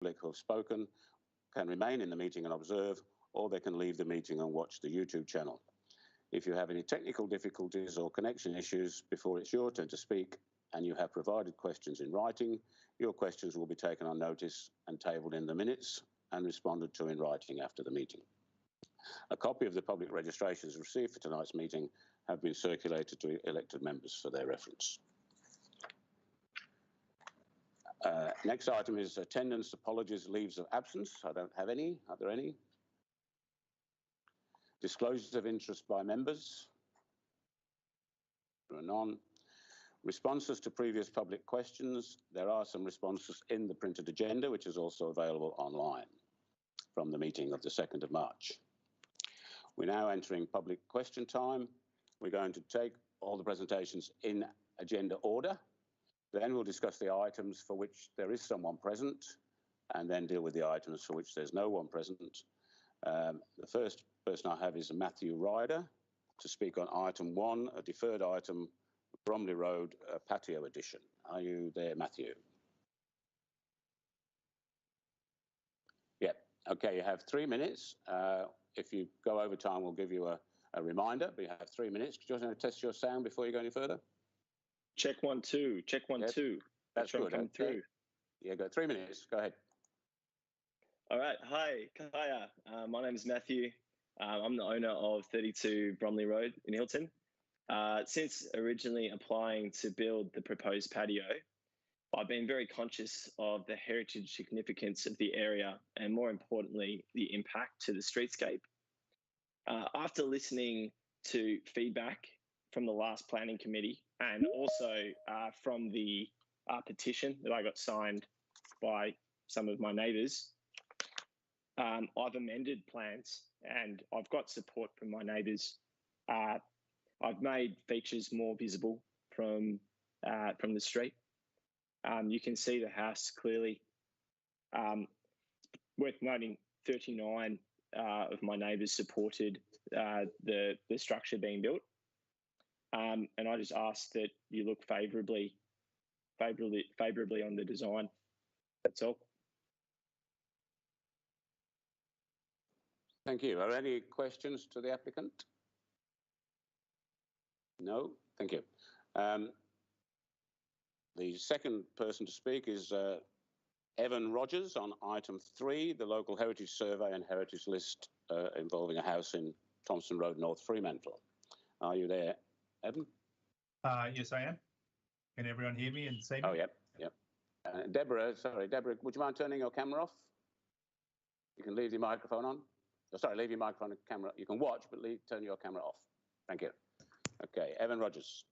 who have spoken can remain in the meeting and observe, or they can leave the meeting and watch the YouTube channel. If you have any technical difficulties or connection issues before it's your turn to speak and you have provided questions in writing, your questions will be taken on notice and tabled in the minutes and responded to in writing after the meeting. A copy of the public registrations received for tonight's meeting have been circulated to elected members for their reference. Next item is attendance, apologies, leaves of absence. I don't have any. Are there any? Disclosures of interest by members. There are none. Responses to previous public questions. There are some responses in the printed agenda, which is also available online from the meeting of the 2nd of March. We're now entering public question time. We're going to take all the presentations in agenda order. Then we'll discuss the items for which there is someone present, and then deal with the items for which there's no one present. The first person I have is Matthew Ryder to speak on item 1, a deferred item, Bromley Road patio addition. Are you there, Matthew? Yeah, okay, you have 3 minutes. If you go over time, we'll give you a reminder, but you have 3 minutes. Do you want to test your sound before you go any further? Check 1 2. Check 1 2. That's good. Come through. Yeah, go 3 minutes. Go ahead. All right. Hi. My name is Matthew. I'm the owner of 32 Bromley Road in Hilton. Since originally applying to build the proposed patio, I've been very conscious of the heritage significance of the area and, more importantly, the impact to the streetscape. After listening to feedback from the last planning committee and also from the petition that I got signed by some of my neighbours, I've amended plans and I've got support from my neighbours. I've made features more visible from the street. You can see the house clearly. Worth noting, 39 of my neighbours supported the structure being built. And I just ask that you look favourably on the design. That's all. Thank you. Are there any questions to the applicant? No? Thank you. The second person to speak is Evan Rogers on item 3, the local heritage survey and heritage list involving a house in Thompson Road, North Fremantle. Are you there, Evan? Yes, I am. Can everyone hear me and see me? Oh, yep. Deborah, would you mind turning your camera off? You can leave your microphone on. Oh, sorry, leave your microphone and camera. You can watch, but turn your camera off. Thank you. Okay, Evan Rogers.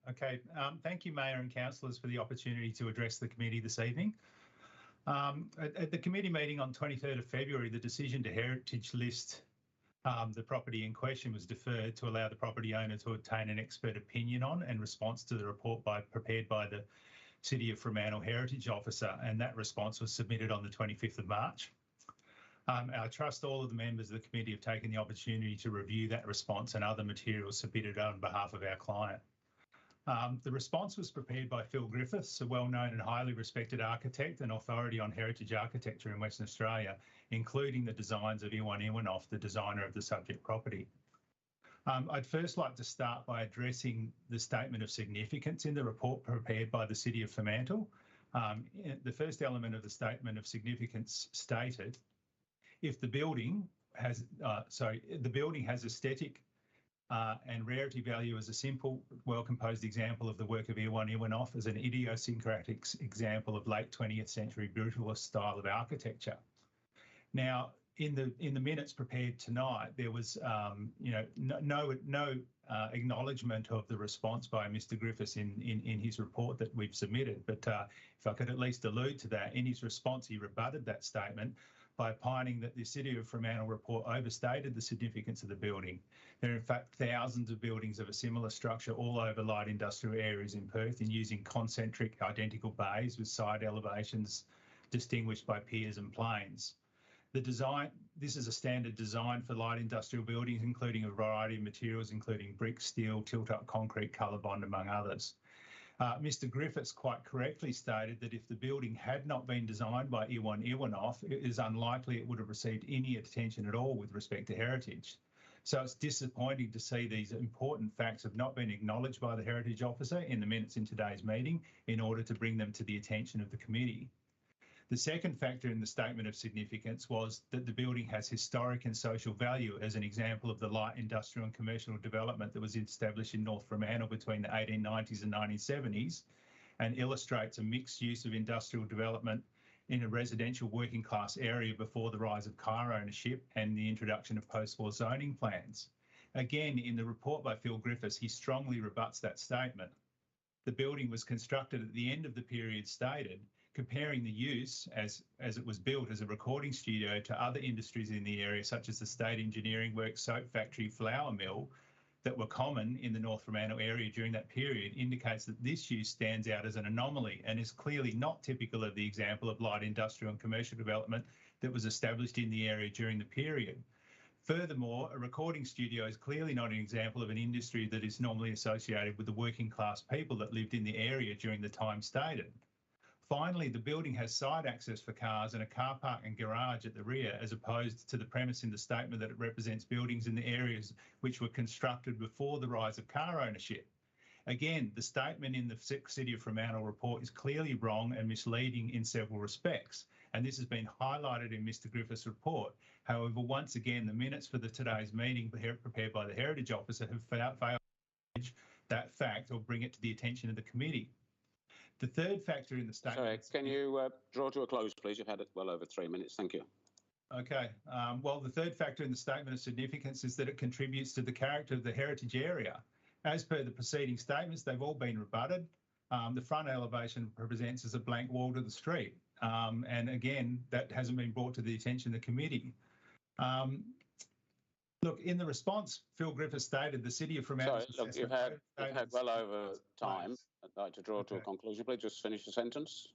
Okay, thank you, Mayor and councillors, for the opportunity to address the committee this evening. At the committee meeting on 23rd of February, the decision to heritage list the property in question was deferred to allow the property owner to obtain an expert opinion on and response to the report prepared by the City of Fremantle Heritage Officer, and that response was submitted on the 25th of March. I trust all of the members of the committee have taken the opportunity to review that response and other materials submitted on behalf of our client. The response was prepared by Phil Griffiths, a well-known and highly respected architect and authority on heritage architecture in Western Australia, including the designs of Iwan Iwanoff, the designer of the subject property. I'd first like to start by addressing the statement of significance in the report prepared by the City of Fremantle. The first element of the statement of significance stated, if the building has, aesthetic and rarity value as a simple, well-composed example of the work of Iwan Iwanoff as an idiosyncratic example of late 20th century brutalist style of architecture. Now, in the minutes prepared tonight, there was no acknowledgement of the response by Mr. Griffiths in his report that we've submitted. But if I could at least allude to that, in his response, he rebutted that statement by opining that the City of Fremantle report overstated the significance of the building. There are in fact thousands of buildings of a similar structure all over light industrial areas in Perth and using concentric identical bays with side elevations distinguished by piers and planes. The design, this is a standard design for light industrial buildings, including a variety of materials, including brick, steel, tilt-up concrete, colour bond, among others. Mr. Griffiths quite correctly stated that if the building had not been designed by Iwanoff, it is unlikely it would have received any attention at all with respect to heritage. So it's disappointing to see these important facts have not been acknowledged by the Heritage Officer in the minutes in today's meeting in order to bring them to the attention of the committee. The second factor in the statement of significance was that the building has historic and social value as an example of the light industrial and commercial development that was established in North Fremantle between the 1890s and 1970s and illustrates a mixed use of industrial development in a residential working class area before the rise of car ownership and the introduction of post-war zoning plans. Again, in the report by Phil Griffiths, he strongly rebuts that statement. The building was constructed at the end of the period stated, comparing the use as it was built as a recording studio to other industries in the area, such as the state engineering works, soap factory, flour mill, that were common in the North Fremantle area during that period, indicates that this use stands out as an anomaly and is clearly not typical of the example of light industrial and commercial development that was established in the area during the period. Furthermore, a recording studio is clearly not an example of an industry that is normally associated with the working class people that lived in the area during the time stated. Finally, the building has side access for cars and a car park and garage at the rear, as opposed to the premise in the statement that it represents buildings in the areas which were constructed before the rise of car ownership. Again, the statement in the City of Fremantle report is clearly wrong and misleading in several respects, and this has been highlighted in Mr. Griffiths' report. However, once again, the minutes for today's meeting prepared by the Heritage Officer have failed to acknowledge that fact or bring it to the attention of the committee. The third factor in the statement... Sorry, can you draw to a close, please? You've had it well over 3 minutes. Thank you. Okay. Well, the third factor in the statement of significance is that it contributes to the character of the heritage area. As per the preceding statements, they've all been rebutted. The front elevation presents as a blank wall to the street. And again, that hasn't been brought to the attention of the committee. Look, in the response, Phil Griffiths stated the City of Fremantle... Sorry, look, you've had well over time. I'd like to draw to a conclusion. Please just finish the sentence.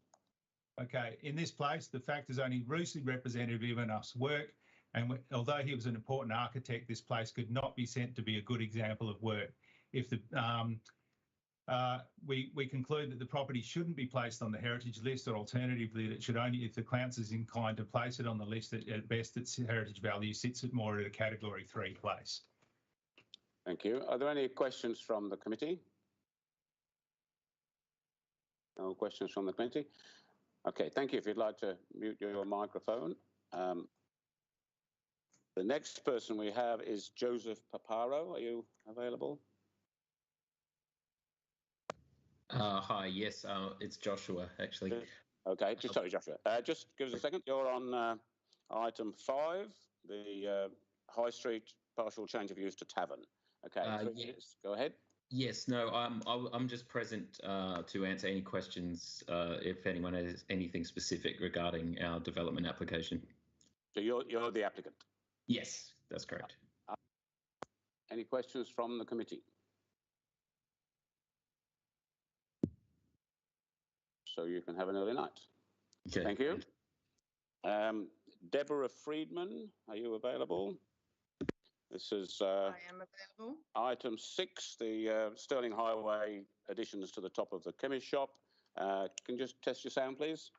Okay. In this place, the fact is only loosely representative of Enoug's work, and although he was an important architect, this place could not be sent to be a good example of work. If the we conclude that the property shouldn't be placed on the heritage list, or alternatively, that it should only, if the council is inclined to place it on the list, at best its heritage value sits at more at a category 3 place. Thank you. Are there any questions from the committee? No questions from the committee? Okay, thank you. If you'd like to mute your microphone. The next person we have is Joseph Paparo. Are you available? Hi, yes, it's Joshua, actually. Okay, sorry, Joshua. Just give us a second. You're on item 5, the High Street partial change of use to tavern. Okay, 3 minutes. Go ahead. Yes, no, I'm just present to answer any questions if anyone has anything specific regarding our development application. So you're the applicant? Yes, that's correct. Any questions from the committee? So you can have an early night. Okay. Thank you. Deborah Friedman, are you available? This is I am available. Item 6, the Stirling Highway additions to the top of the chemist shop. Can you just test your sound, please?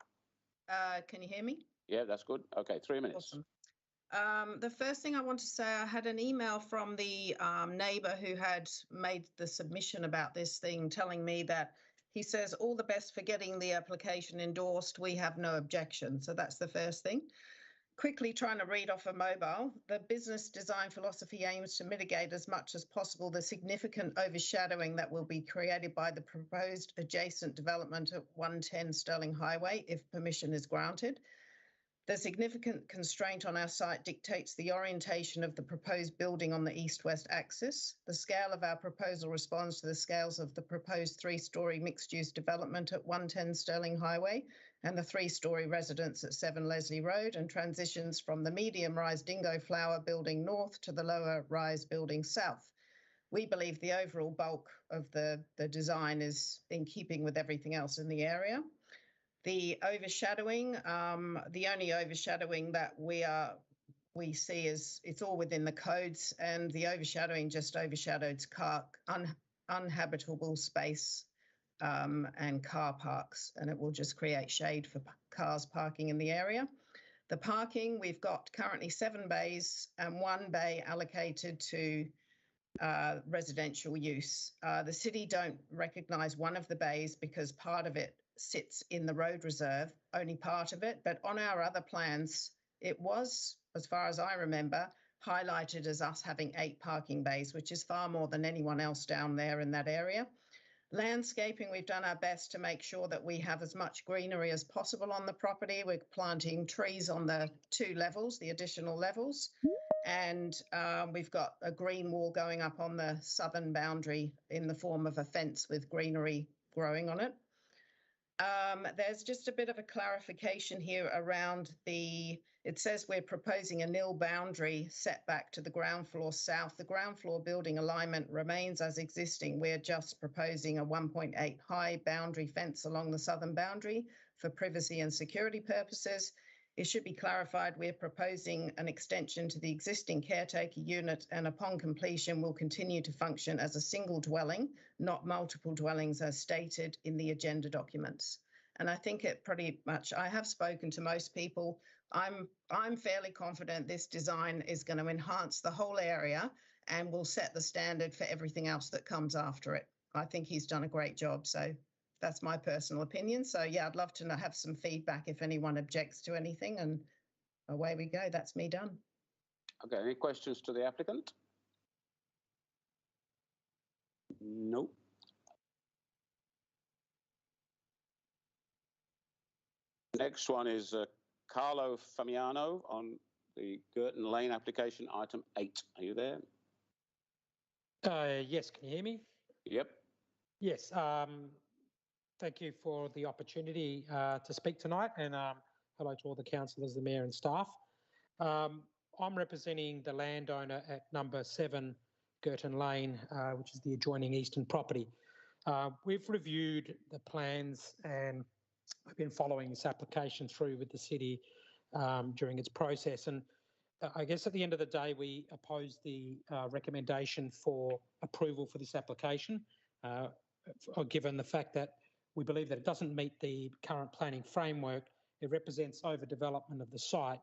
Can you hear me? Yeah, that's good. Okay, 3 minutes. Awesome. The first thing I want to say, I had an email from the neighbour who had made the submission about this thing, telling me that he says, all the best for getting the application endorsed. We have no objection. So that's the first thing. Quickly trying to read off a mobile. The business design philosophy aims to mitigate as much as possible the significant overshadowing that will be created by the proposed adjacent development at 110 Stirling Highway if permission is granted. The significant constraint on our site dictates the orientation of the proposed building on the east-west axis. The scale of our proposal responds to the scales of the proposed 3-storey mixed-use development at 110 Stirling Highway and the 3-storey residence at 7 Leslie Road, and transitions from the medium-rise Dingo Flower building north to the lower-rise building south. We believe the overall bulk of the design is in keeping with everything else in the area. The overshadowing, the only overshadowing that we see is it's all within the codes, and the overshadowing just overshadows uninhabitable space and car parks, and it will just create shade for cars parking in the area. The parking, we've got currently 7 bays and 1 bay allocated to residential use. The city don't recognise one of the bays because part of it sits in the road reserve, only part of it, but on our other plans, it was, as far as I remember, highlighted as us having 8 parking bays, which is far more than anyone else down there in that area. Landscaping, we've done our best to make sure that we have as much greenery as possible on the property. We're planting trees on the 2 levels, the additional levels, and we've got a green wall going up on the southern boundary in the form of a fence with greenery growing on it. There's just a bit of a clarification here around it says we're proposing a nil boundary setback to the ground floor south. The ground floor building alignment remains as existing. We're just proposing a 1.8 high boundary fence along the southern boundary for privacy and security purposes. It should be clarified we're proposing an extension to the existing caretaker unit, and upon completion will continue to function as a single dwelling, not multiple dwellings as stated in the agenda documents. And I think it pretty much, I have spoken to most people. I'm fairly confident this design is going to enhance the whole area and will set the standard for everything else that comes after it. I think he's done a great job. So that's my personal opinion. So yeah, I'd love to have some feedback if anyone objects to anything, and away we go. That's me done. Okay, any questions to the applicant? No. Next one is Carlo Famiano on the Girton Lane application, item 8. Are you there? Yes, can you hear me? Yep. Yes. Thank you for the opportunity to speak tonight, and hello to all the councillors, the mayor and staff. I'm representing the landowner at number 7 Girton Lane, which is the adjoining eastern property. We've reviewed the plans and I've been following this application through with the city during its process, and I guess at the end of the day we oppose the recommendation for approval for this application, given the fact that we believe that it doesn't meet the current planning framework. It represents overdevelopment of the site.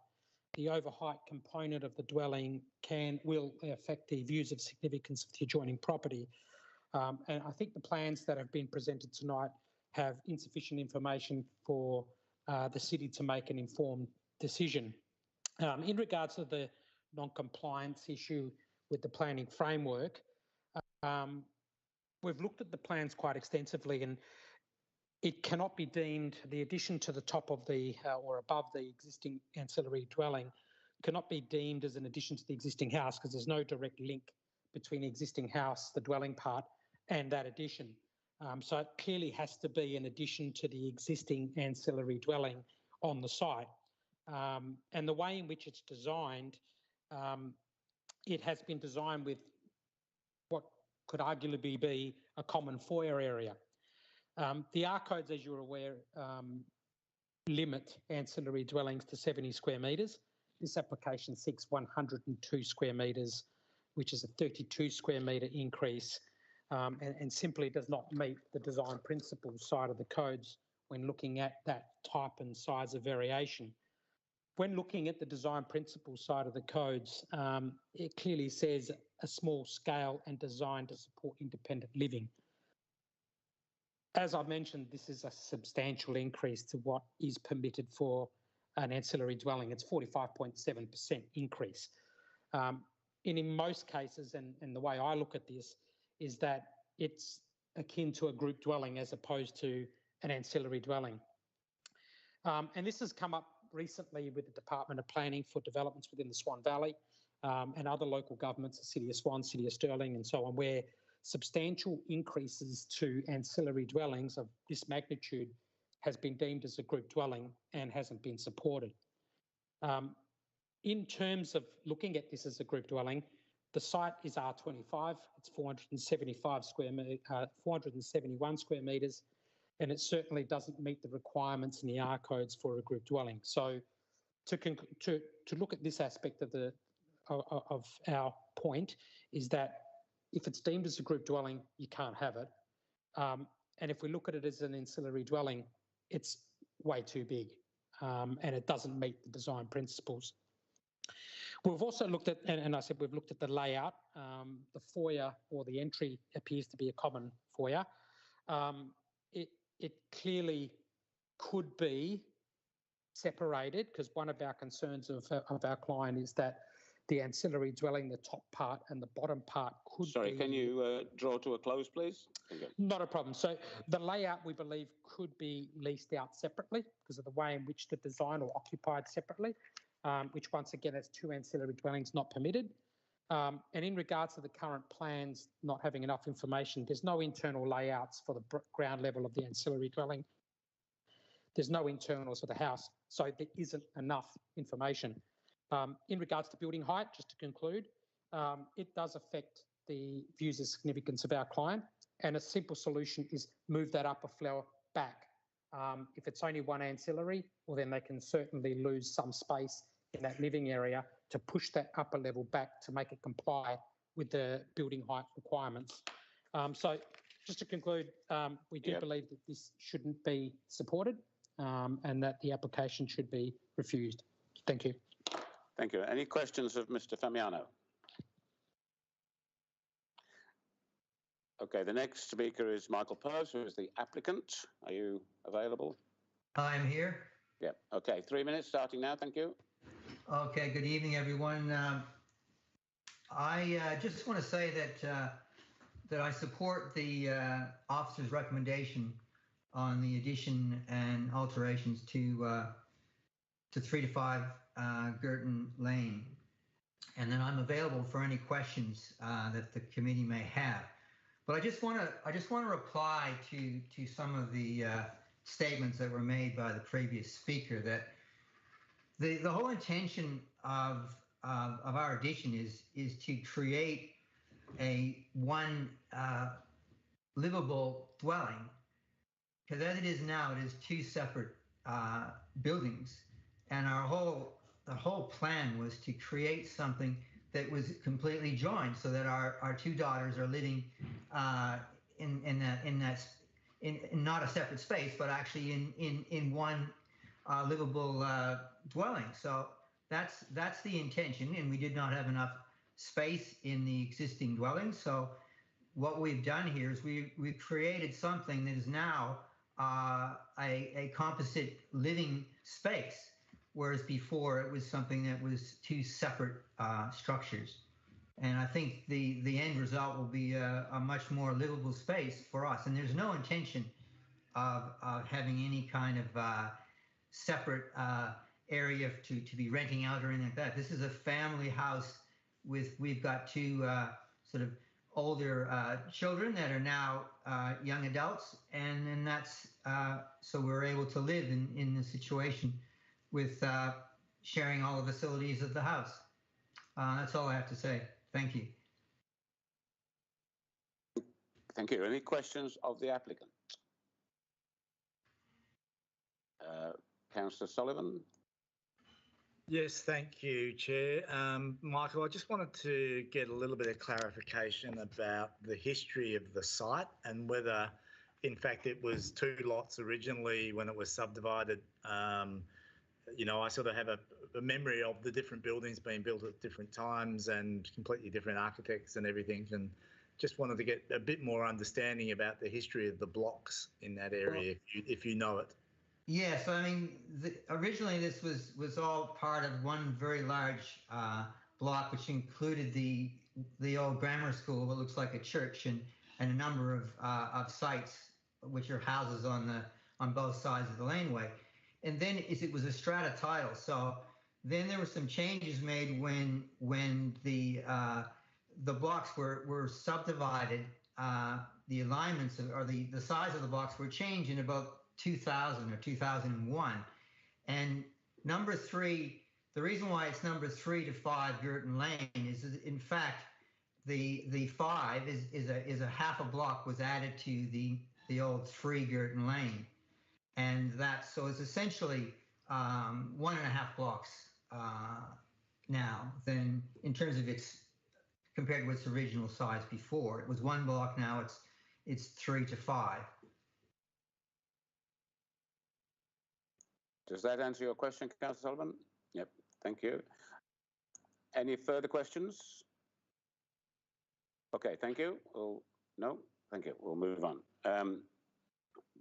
The overheight component of the dwelling will affect the views of significance of the adjoining property. And I think the plans that have been presented tonight have insufficient information for the city to make an informed decision. In regards to the non-compliance issue with the planning framework, we've looked at the plans quite extensively, and it cannot be deemed, the addition to the top of the or above the existing ancillary dwelling cannot be deemed as an addition to the existing house, because there's no direct link between the existing house, the dwelling part, and that addition. So it clearly has to be an addition to the existing ancillary dwelling on the site. And the way in which it's designed, it has been designed with what could arguably be a common foyer area. The R codes, as you're aware, limit ancillary dwellings to 70 square metres. This application seeks 102 square metres, which is a 32 square metre increase, and simply does not meet the design principles side of the codes when looking at that type and size of variation. When looking at the design principles side of the codes, it clearly says a small scale and designed to support independent living. As I mentioned, this is a substantial increase to what is permitted for an ancillary dwelling. It's 45.7% increase. And in most cases, and the way I look at this, is that it's akin to a group dwelling as opposed to an ancillary dwelling. And this has come up recently with the Department of Planning for developments within the Swan Valley and other local governments, the City of Swan, City of Stirling and so on, where substantial increases to ancillary dwellings of this magnitude has been deemed as a group dwelling and hasn't been supported. In terms of looking at this as a group dwelling, the site is R25, it's 471 square metres, and it certainly doesn't meet the requirements in the R codes for a group dwelling. So to look at this aspect of our point is that if it's deemed as a group dwelling, you can't have it. And if we look at it as an ancillary dwelling, it's way too big, and it doesn't meet the design principles. We've also looked at, and I said we've looked at the layout. The foyer or the entry appears to be a common foyer. It clearly could be separated, because one of our concerns of our client is that the ancillary dwelling, the top part and the bottom part could Sorry, can you draw to a close, please? Not a problem. So the layout, we believe, could be leased out separately because of the way in which the design, or occupied separately, which once again has 2 ancillary dwellings not permitted. And in regards to the current plans not having enough information, there's no internal layouts for the ground level of the ancillary dwelling. There's no internals for the house, so there isn't enough information. In regards to building height, just to conclude, it does affect the views of significance of our client, and a simple solution is move that upper floor back. If it's only 1 ancillary, well, then they can certainly lose some space in that living area to push that upper level back to make it comply with the building height requirements. So just to conclude, we do believe that this shouldn't be supported, and that the application should be refused. Thank you. Thank you. Any questions of Mr. Famiano? Okay, the next speaker is Michael Perth, who is the applicant. Are you available? I'm here. Yeah. Okay, 3 minutes starting now. Thank you. Okay, good evening, everyone. I just want to say that I support the officer's recommendation on the addition and alterations to 3 to 5 Girton Lane, and then I'm available for any questions that the committee may have. But I just want to reply to some of the statements that were made by the previous speaker, that the whole intention of our addition is to create one livable dwelling, because as it is now, it is 2 separate buildings, and the whole plan was to create something that was completely joined, so that our 2 daughters are living in not a separate space, but actually in one livable dwelling. So that's the intention, and we did not have enough space in the existing dwelling. So what we've done here is we've created something that is now a composite living space, whereas before it was something that was 2 separate structures. And I think the end result will be a much more livable space for us. And there's no intention of having any kind of separate area to be renting out or anything like that. This is a family house we've got 2 sort of older children that are now young adults, and then that's so we're able to live in the situation with sharing all the facilities of the house. That's all I have to say. Thank you. Thank you. Any questions of the applicant? Councillor Sullivan? Yes, thank you, Chair. Michael, I just wanted to get a little bit of clarification about the history of the site and whether, in fact, it was 2 lots originally when it was subdivided. You know, I sort of have a memory of the different buildings being built at different times and completely different architects and everything, and just wanted to get a bit more understanding about the history of the blocks in that area, if you know it. Yes, I mean, originally this was all part of one very large block, which included the old grammar school, what looks like a church, and a number of sites, which are houses on both sides of the laneway. And then it was a strata title. So then there were some changes made when the blocks were subdivided. The alignments or the size of the blocks were changed in about 2000 or 2001. And number 3, the reason why it's number 3 to 5 Girton Lane is in fact the 5 is a half a block was added to the old 3 Girton Lane. And so it's essentially 1.5 blocks now, then in terms of its compared with its original size before. It was 1 block, now it's 3 to 5. Does that answer your question, Councillor Sullivan? Yep, thank you. Any further questions? Okay, thank you. No, thank you. We'll move on.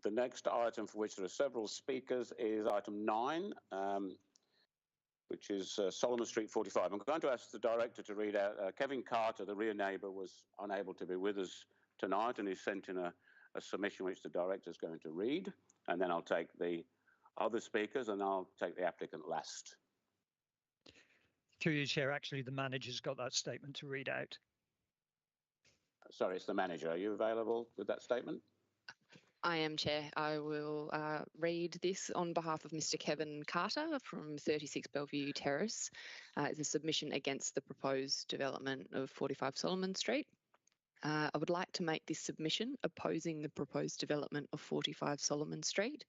The next item for which there are several speakers is item 9, which is Solomon Street 45. I'm going to ask the director to read out. Kevin Carter, the rear neighbour, was unable to be with us tonight, and he sent in a submission which the director is going to read, and then I'll take the other speakers and I'll take the applicant last. Through you, Chair, actually the manager's got that statement to read out. Sorry, it's the manager. Are you available with that statement? I am, Chair. I will read this on behalf of Mr. Kevin Carter from 36 Bellevue Terrace. It's a submission against the proposed development of 45 Solomon Street. I would like to make this submission opposing the proposed development of 45 Solomon Street.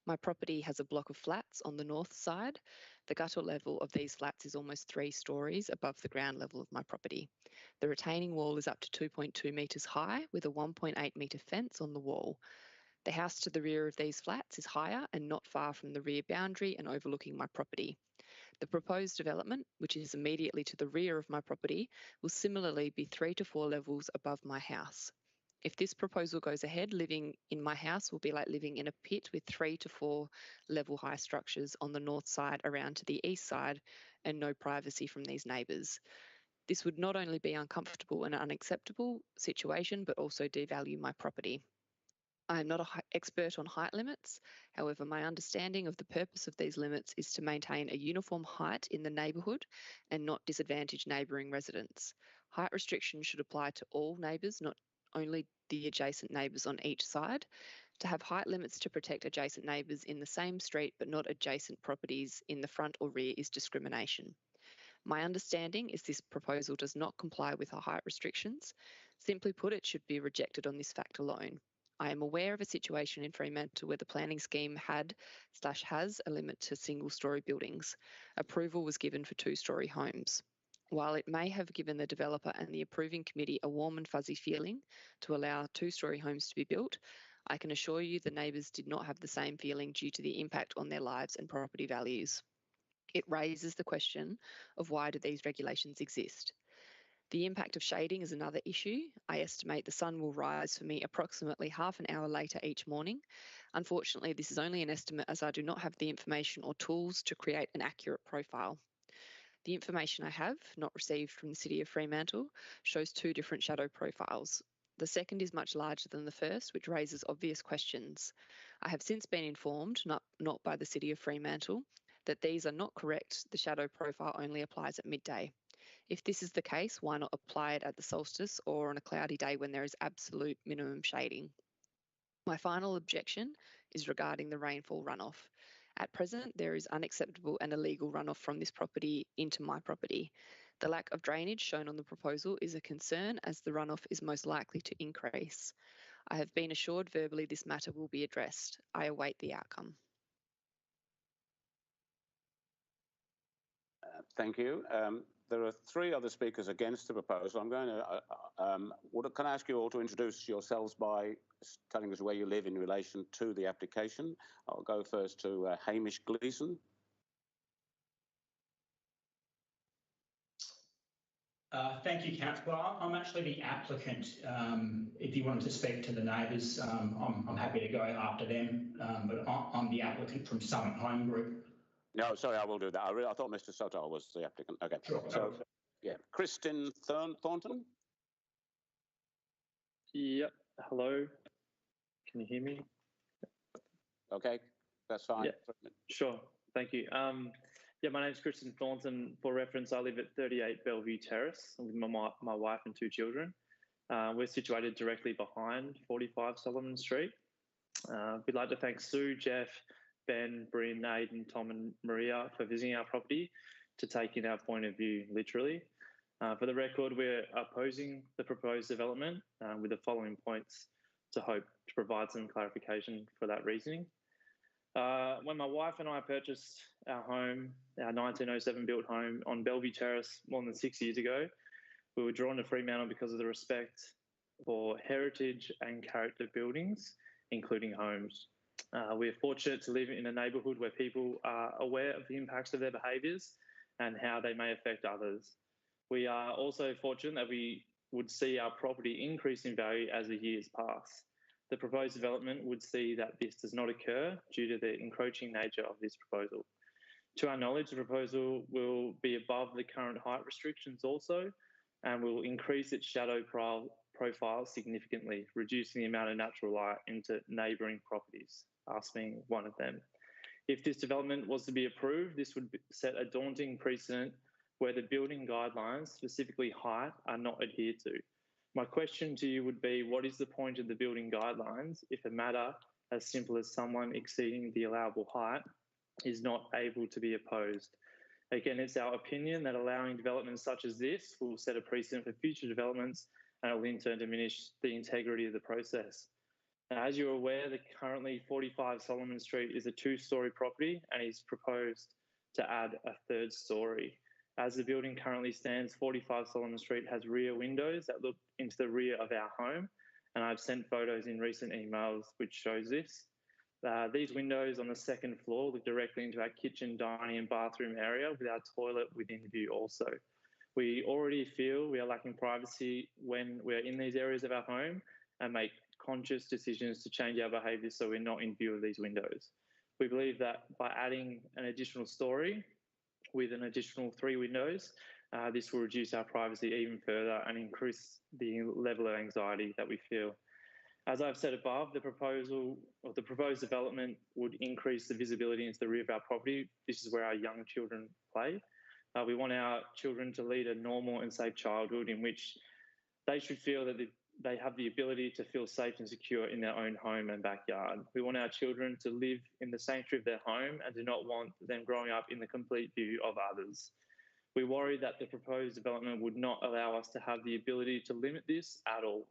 My property has a block of flats on the north side. The gutter level of these flats is almost 3 stories above the ground level of my property. The retaining wall is up to 2.2 metres high with a 1.8 metre fence on the wall. The house to the rear of these flats is higher and not far from the rear boundary and overlooking my property. The proposed development, which is immediately to the rear of my property, will similarly be 3 to 4 levels above my house. If this proposal goes ahead, living in my house will be like living in a pit with 3 to 4 level high structures on the north side around to the east side and no privacy from these neighbours. This would not only be uncomfortable and unacceptable situation, but also devalue my property. I am not an expert on height limits. However, my understanding of the purpose of these limits is to maintain a uniform height in the neighbourhood and not disadvantage neighbouring residents. Height restrictions should apply to all neighbours, not only the adjacent neighbours on each side. To have height limits to protect adjacent neighbours in the same street but not adjacent properties in the front or rear is discrimination. My understanding is this proposal does not comply with our height restrictions. Simply put, it should be rejected on this fact alone. I am aware of a situation in Fremantle where the planning scheme had/has a limit to single-storey buildings. Approval was given for 2-storey homes. While it may have given the developer and the approving committee a warm and fuzzy feeling to allow 2-storey homes to be built, I can assure you the neighbours did not have the same feeling due to the impact on their lives and property values. It raises the question of why do these regulations exist? The impact of shading is another issue. I estimate the sun will rise for me approximately half an hour later each morning. Unfortunately, this is only an estimate as I do not have the information or tools to create an accurate profile. The information I have, not received from the City of Fremantle, shows 2 different shadow profiles. The second is much larger than the first, which raises obvious questions. I have since been informed, not by the City of Fremantle, that these are not correct. The shadow profile only applies at midday. If this is the case, why not apply it at the solstice or on a cloudy day when there is absolute minimum shading? My final objection is regarding the rainfall runoff. At present, there is unacceptable and illegal runoff from this property into my property. The lack of drainage shown on the proposal is a concern as the runoff is most likely to increase. I have been assured verbally this matter will be addressed. I await the outcome. Thank you. There are 3 other speakers against the proposal. I'm going to, can I ask you all to introduce yourselves by telling us where you live in relation to the application? I'll go first to Hamish Gleeson. Thank you, Councillor. I'm actually the applicant. If you wanted to speak to the neighbours, I'm happy to go after them, but I'm the applicant from Summit Home Group. No, sorry, I will do that. I thought Mr. Soto was the applicant. Okay. Sure. So, yeah, Kristen Thornton. Yep. Hello. Can you hear me? Okay, that's fine. Yeah. Sure. Thank you. Yeah, my name's Kristen Thornton. For reference, I live at 38 Bellevue Terrace with my wife and 2 children. We're situated directly behind 45 Solomon Street. We'd like to thank Sue, Jeff, Ben, Bryn, Aidan, Tom and Maria for visiting our property to take in our point of view literally. For the record, we're opposing the proposed development with the following points to hope to provide some clarification for that reasoning. When my wife and I purchased our home, our 1907 built home on Bellevue Terrace more than 6 years ago, we were drawn to Fremantle because of the respect for heritage and character buildings, including homes. We are fortunate to live in a neighbourhood where people are aware of the impacts of their behaviours and how they may affect others. We are also fortunate that we would see our property increase in value as the years pass. The proposed development would see that this does not occur due to the encroaching nature of this proposal. To our knowledge, the proposal will be above the current height restrictions also, and will increase its shadow profile significantly, reducing the amount of natural light into neighbouring properties, us being one of them. If this development was to be approved, this would set a daunting precedent where the building guidelines, specifically height, are not adhered to. My question to you would be, what is the point of the building guidelines if a matter as simple as someone exceeding the allowable height is not able to be opposed? Again, it's our opinion that allowing developments such as this will set a precedent for future developments and it will in turn diminish the integrity of the process. Now, as you're aware, the currently 45 Solomon Street is a 2-storey property and is proposed to add a 3rd storey. As the building currently stands, 45 Solomon Street has rear windows that look into the rear of our home, and I've sent photos in recent emails which shows this. These windows on the 2nd floor look directly into our kitchen, dining and bathroom area with our toilet within view also. We already feel we are lacking privacy when we're in these areas of our home and make conscious decisions to change our behaviour so we're not in view of these windows. We believe that by adding an additional storey with an additional 3 windows, this will reduce our privacy even further and increase the level of anxiety that we feel. As I've said above, the proposed development would increase the visibility into the rear of our property. This is where our young children play. We want our children to lead a normal and safe childhood in which they should feel that they have the ability to feel safe and secure in their own home and backyard. We want our children to live in the sanctuary of their home and do not want them growing up in the complete view of others. We worry that the proposed development would not allow us to have the ability to limit this at all,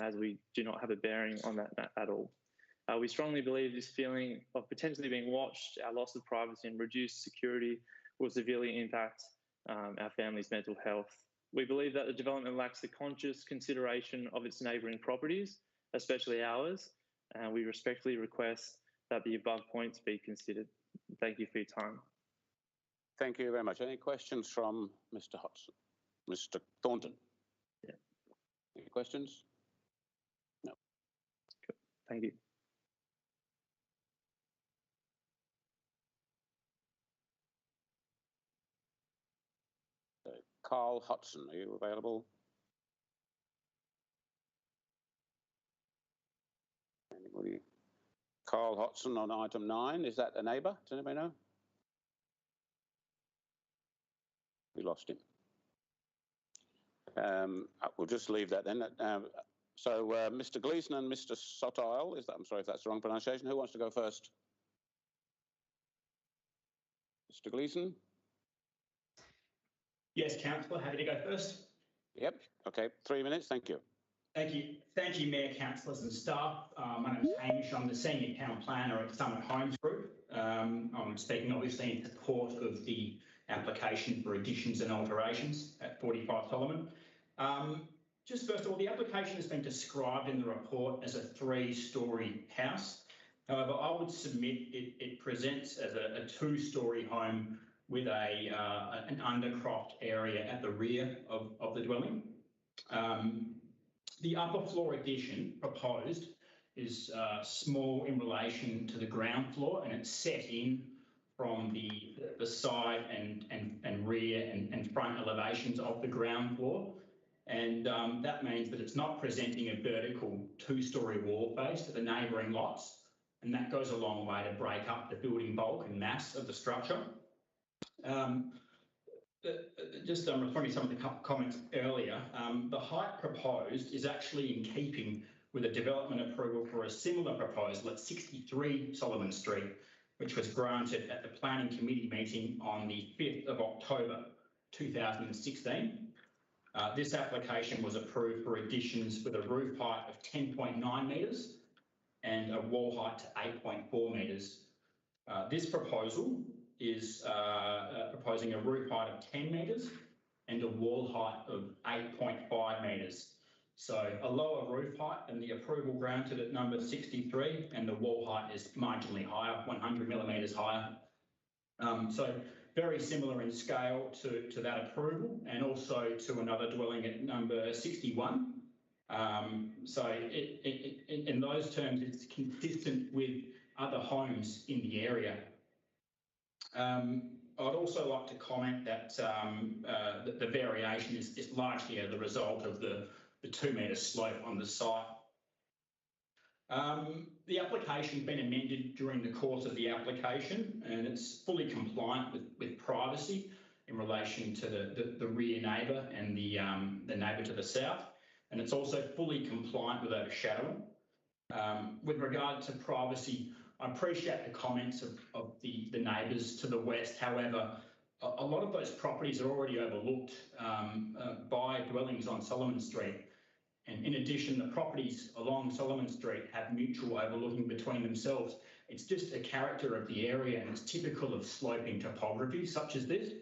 as we do not have a bearing on that at all. We strongly believe this feeling of potentially being watched, our loss of privacy and reduced security will severely impact our family's mental health. We believe that the development lacks the conscious consideration of its neighbouring properties, especially ours, and we respectfully request that the above points be considered. Thank you for your time. Thank you very much. Any questions from Mr. Hodgson? Mr. Thornton? Yeah. Any questions? No. Good. Thank you. Carl Hodgson, are you available? Anybody? Carl Hodgson on item 9. Is that a neighbour? Does anybody know? We lost him. We'll just leave that then. Mr. Gleeson and Mr. Sotile, I'm sorry if that's the wrong pronunciation. Who wants to go first? Mr. Gleeson? Yes, Councillor, happy to go first. Yep, okay, 3 minutes, thank you. Thank you. Thank you, Mayor, councillors and staff. My name is Hamish. I'm the Senior Town Planner at Summit Homes Group. I'm speaking obviously in support of the application for additions and alterations at 45 Solomon. Just first of all, the application has been described in the report as a 3-storey house. However, I would submit it presents as a 2-storey home with an undercroft area at the rear of the dwelling. The upper floor addition proposed is small in relation to the ground floor, and it's set in from the side and rear and front elevations of the ground floor. And that means that it's not presenting a vertical 2-storey wall face to the neighbouring lots, and that goes a long way to break up the building bulk and mass of the structure. Just referring to some of the comments earlier, the height proposed is actually in keeping with a development approval for a similar proposal at 63 Solomon Street, which was granted at the Planning Committee meeting on the 5th of October 2016. This application was approved for additions with a roof height of 10.9 metres and a wall height to 8.4 metres. This proposal is proposing a roof height of 10 metres and a wall height of 8.5 metres. So a lower roof height than the approval granted at number 63, and the wall height is marginally higher, 100 millimetres higher. So very similar in scale to that approval, and also to another dwelling at number 61. So in those terms, it's consistent with other homes in the area. I'd also like to comment that the variation is largely as a result of the 2 metre slope on the site. The application's been amended during the course of the application, and it's fully compliant with privacy in relation to the rear neighbour and the neighbour to the south, and it's also fully compliant with overshadowing. With regard to privacy, I appreciate the comments of the neighbours to the west. However, a lot of those properties are already overlooked by dwellings on Solomon Street. And in addition, the properties along Solomon Street have mutual overlooking between themselves. It's just a character of the area, and it's typical of sloping topography such as this.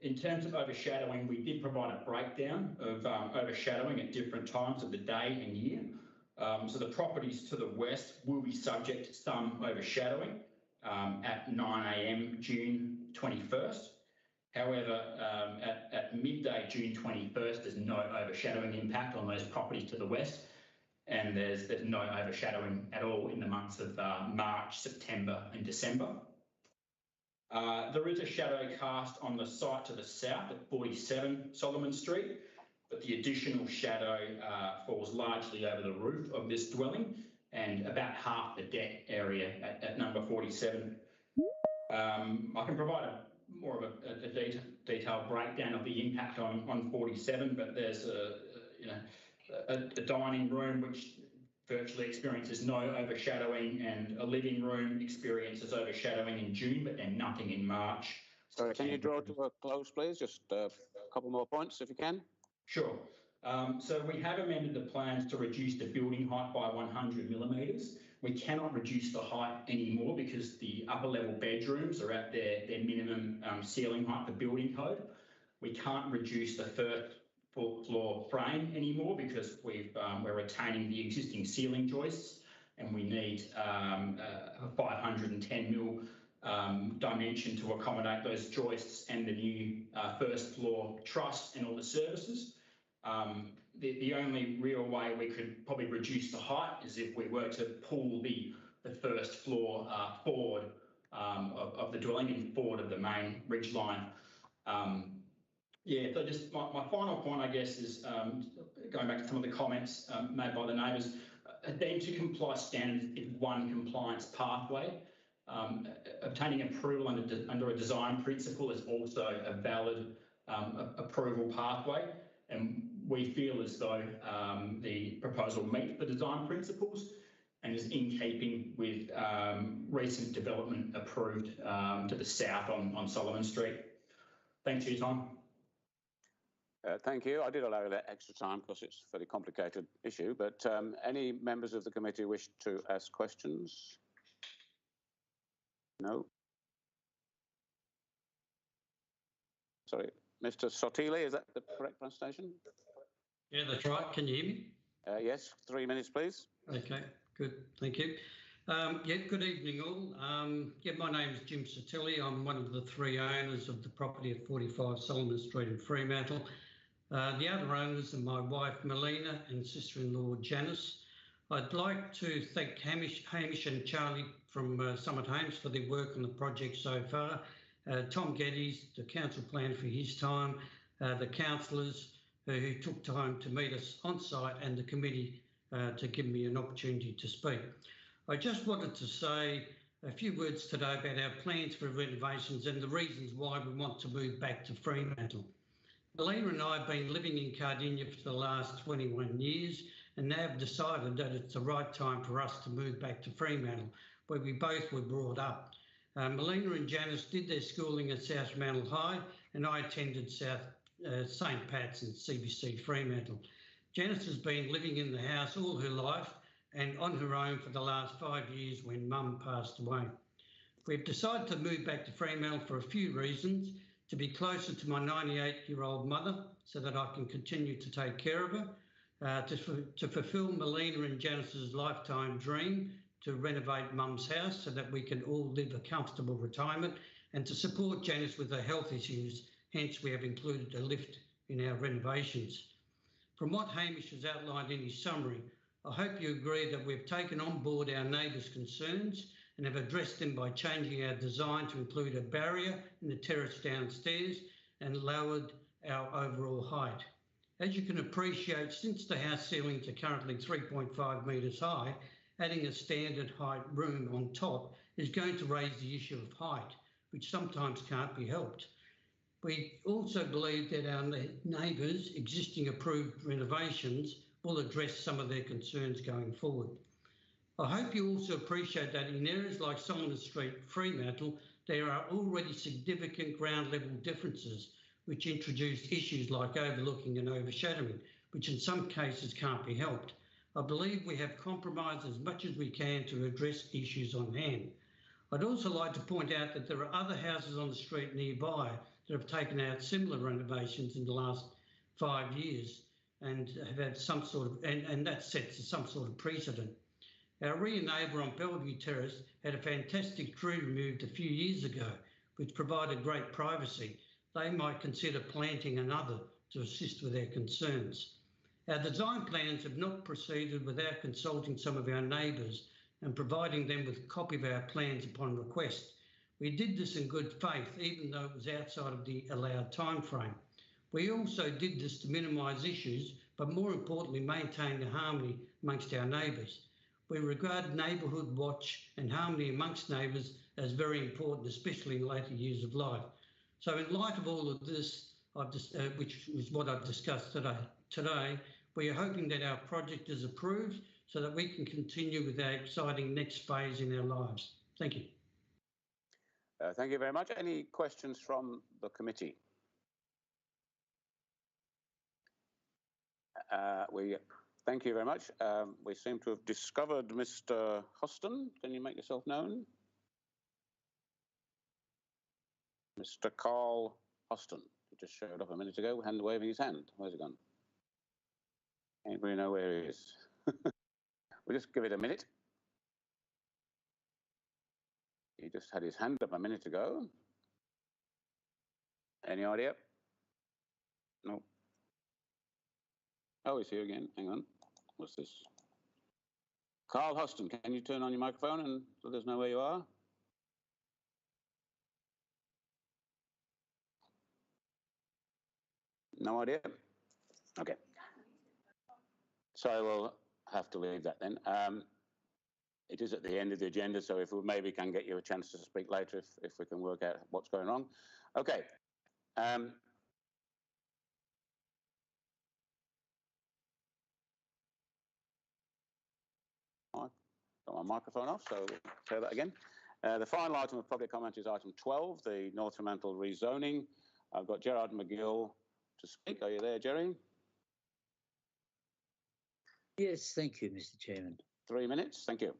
In terms of overshadowing, we did provide a breakdown of overshadowing at different times of the day and year. So the properties to the west will be subject to some overshadowing at 9 a.m. June 21st. However, at midday June 21st, there's no overshadowing impact on those properties to the west, and there's no overshadowing at all in the months of March, September and December. There is a shadow cast on the site to the south at 47 Solomon Street, but the additional shadow falls largely over the roof of this dwelling and about half the deck area at number 47. I can provide more of a detailed breakdown of the impact on 47, but there's a dining room which virtually experiences no overshadowing, and a living room experiences overshadowing in June, but then nothing in March. Sorry, can you draw to a close, please? Just a couple more points, if you can. Sure. So we have amended the plans to reduce the building height by 100 millimetres. We cannot reduce the height anymore because the upper level bedrooms are at their minimum ceiling height for building code. We can't reduce the first floor frame anymore because we're retaining the existing ceiling joists, and we need a 510 mil dimension to accommodate those joists and the new first floor truss and all the services. The only real way we could probably reduce the height is if we were to pull the first floor forward of the dwelling and forward of the main ridgeline. Yeah, so just my final point, I guess, is going back to some of the comments made by the neighbours. Deemed to comply standards is one compliance pathway. Obtaining approval under a design principle is also a valid approval pathway, and we feel as though the proposal meets the design principles and is in keeping with recent development approved to the south on Solomon Street. Thanks for your time. Thank you. I did allow that extra time because it's a fairly complicated issue, but any members of the committee wish to ask questions? No? Sorry, Mr. Sotile, is that the correct pronunciation? Yeah, that's right. Can you hear me? Yes, 3 minutes, please. Okay, good. Thank you. Yeah, good evening all. Yeah, my name is Jim Sotile. I'm one of the three owners of the property at 45 Solomon Street in Fremantle. The other owners are my wife Melina and sister-in-law Janice. I'd like to thank Hamish and Charlie from Summit Homes for their work on the project so far. Tom Geddes, the council planner, for his time, the councillors who took time to meet us on site, and the committee to give me an opportunity to speak. I just wanted to say a few words today about our plans for renovations and the reasons why we want to move back to Fremantle. Melina and I have been living in Cardinia for the last 21 years and now have decided that it's the right time for us to move back to Fremantle, where we both were brought up. Melina and Janice did their schooling at South Fremantle High, and I attended St Pat's and CBC Fremantle. Janice has been living in the house all her life and on her own for the last 5 years when Mum passed away. We've decided to move back to Fremantle for a few reasons: to be closer to my 98-year-old mother so that I can continue to take care of her, to fulfil Melina and Janice's lifetime dream to renovate Mum's house so that we can all live a comfortable retirement, and to support Janice with her health issues. Hence, we have included a lift in our renovations. From what Hamish has outlined in his summary, I hope you agree that we've taken on board our neighbours' concerns and have addressed them by changing our design to include a barrier in the terrace downstairs and lowered our overall height. As you can appreciate, since the house ceilings are currently 3.5 metres high, adding a standard height room on top is going to raise the issue of height, which sometimes can't be helped. We also believe that our neighbours' existing approved renovations will address some of their concerns going forward. I hope you also appreciate that in areas like Solomon Street, Fremantle, there are already significant ground level differences which introduce issues like overlooking and overshadowing, which in some cases can't be helped. I believe we have compromised as much as we can to address issues on hand. I'd also like to point out that there are other houses on the street nearby that have taken out similar renovations in the last 5 years and have had some sort of, and that sets some sort of precedent. Our rear neighbour on Bellevue Terrace had a fantastic tree removed a few years ago, which provided great privacy. They might consider planting another to assist with their concerns. Our design plans have not proceeded without consulting some of our neighbours and providing them with a copy of our plans upon request. We did this in good faith, even though it was outside of the allowed time frame. We also did this to minimise issues, but more importantly, maintain the harmony amongst our neighbours. We regard neighbourhood watch and harmony amongst neighbours as very important, especially in later years of life. So in light of all of this, which is what I've discussed today, we are hoping that our project is approved so that we can continue with our exciting next phase in our lives. Thank you. Thank you very much. Any questions from the committee? Thank you very much. We seem to have discovered Mr. Hoston. Can you make yourself known? Mr. Carl Hoston, who just showed up a minute ago, waving his hand. Where's he gone? Anybody know where he is? We'll just give it a minute. He just had his hand up a minute ago. Any idea? No. Oh, he's here again. Hang on. What's this? Carl Hoston, can you turn on your microphone and let us know where you are? No idea? Okay. So we'll have to leave that then. It is at the end of the agenda, so if we maybe can get you a chance to speak later if we can work out what's going wrong. Okay. Got my microphone off, so we'll say that again. The final item of public comment is item 12, the North Fremantle rezoning. I've got Gerard McGill to speak. Are you there, Jerry? Yes, thank you, Mr. Chairman. 3 minutes, thank you.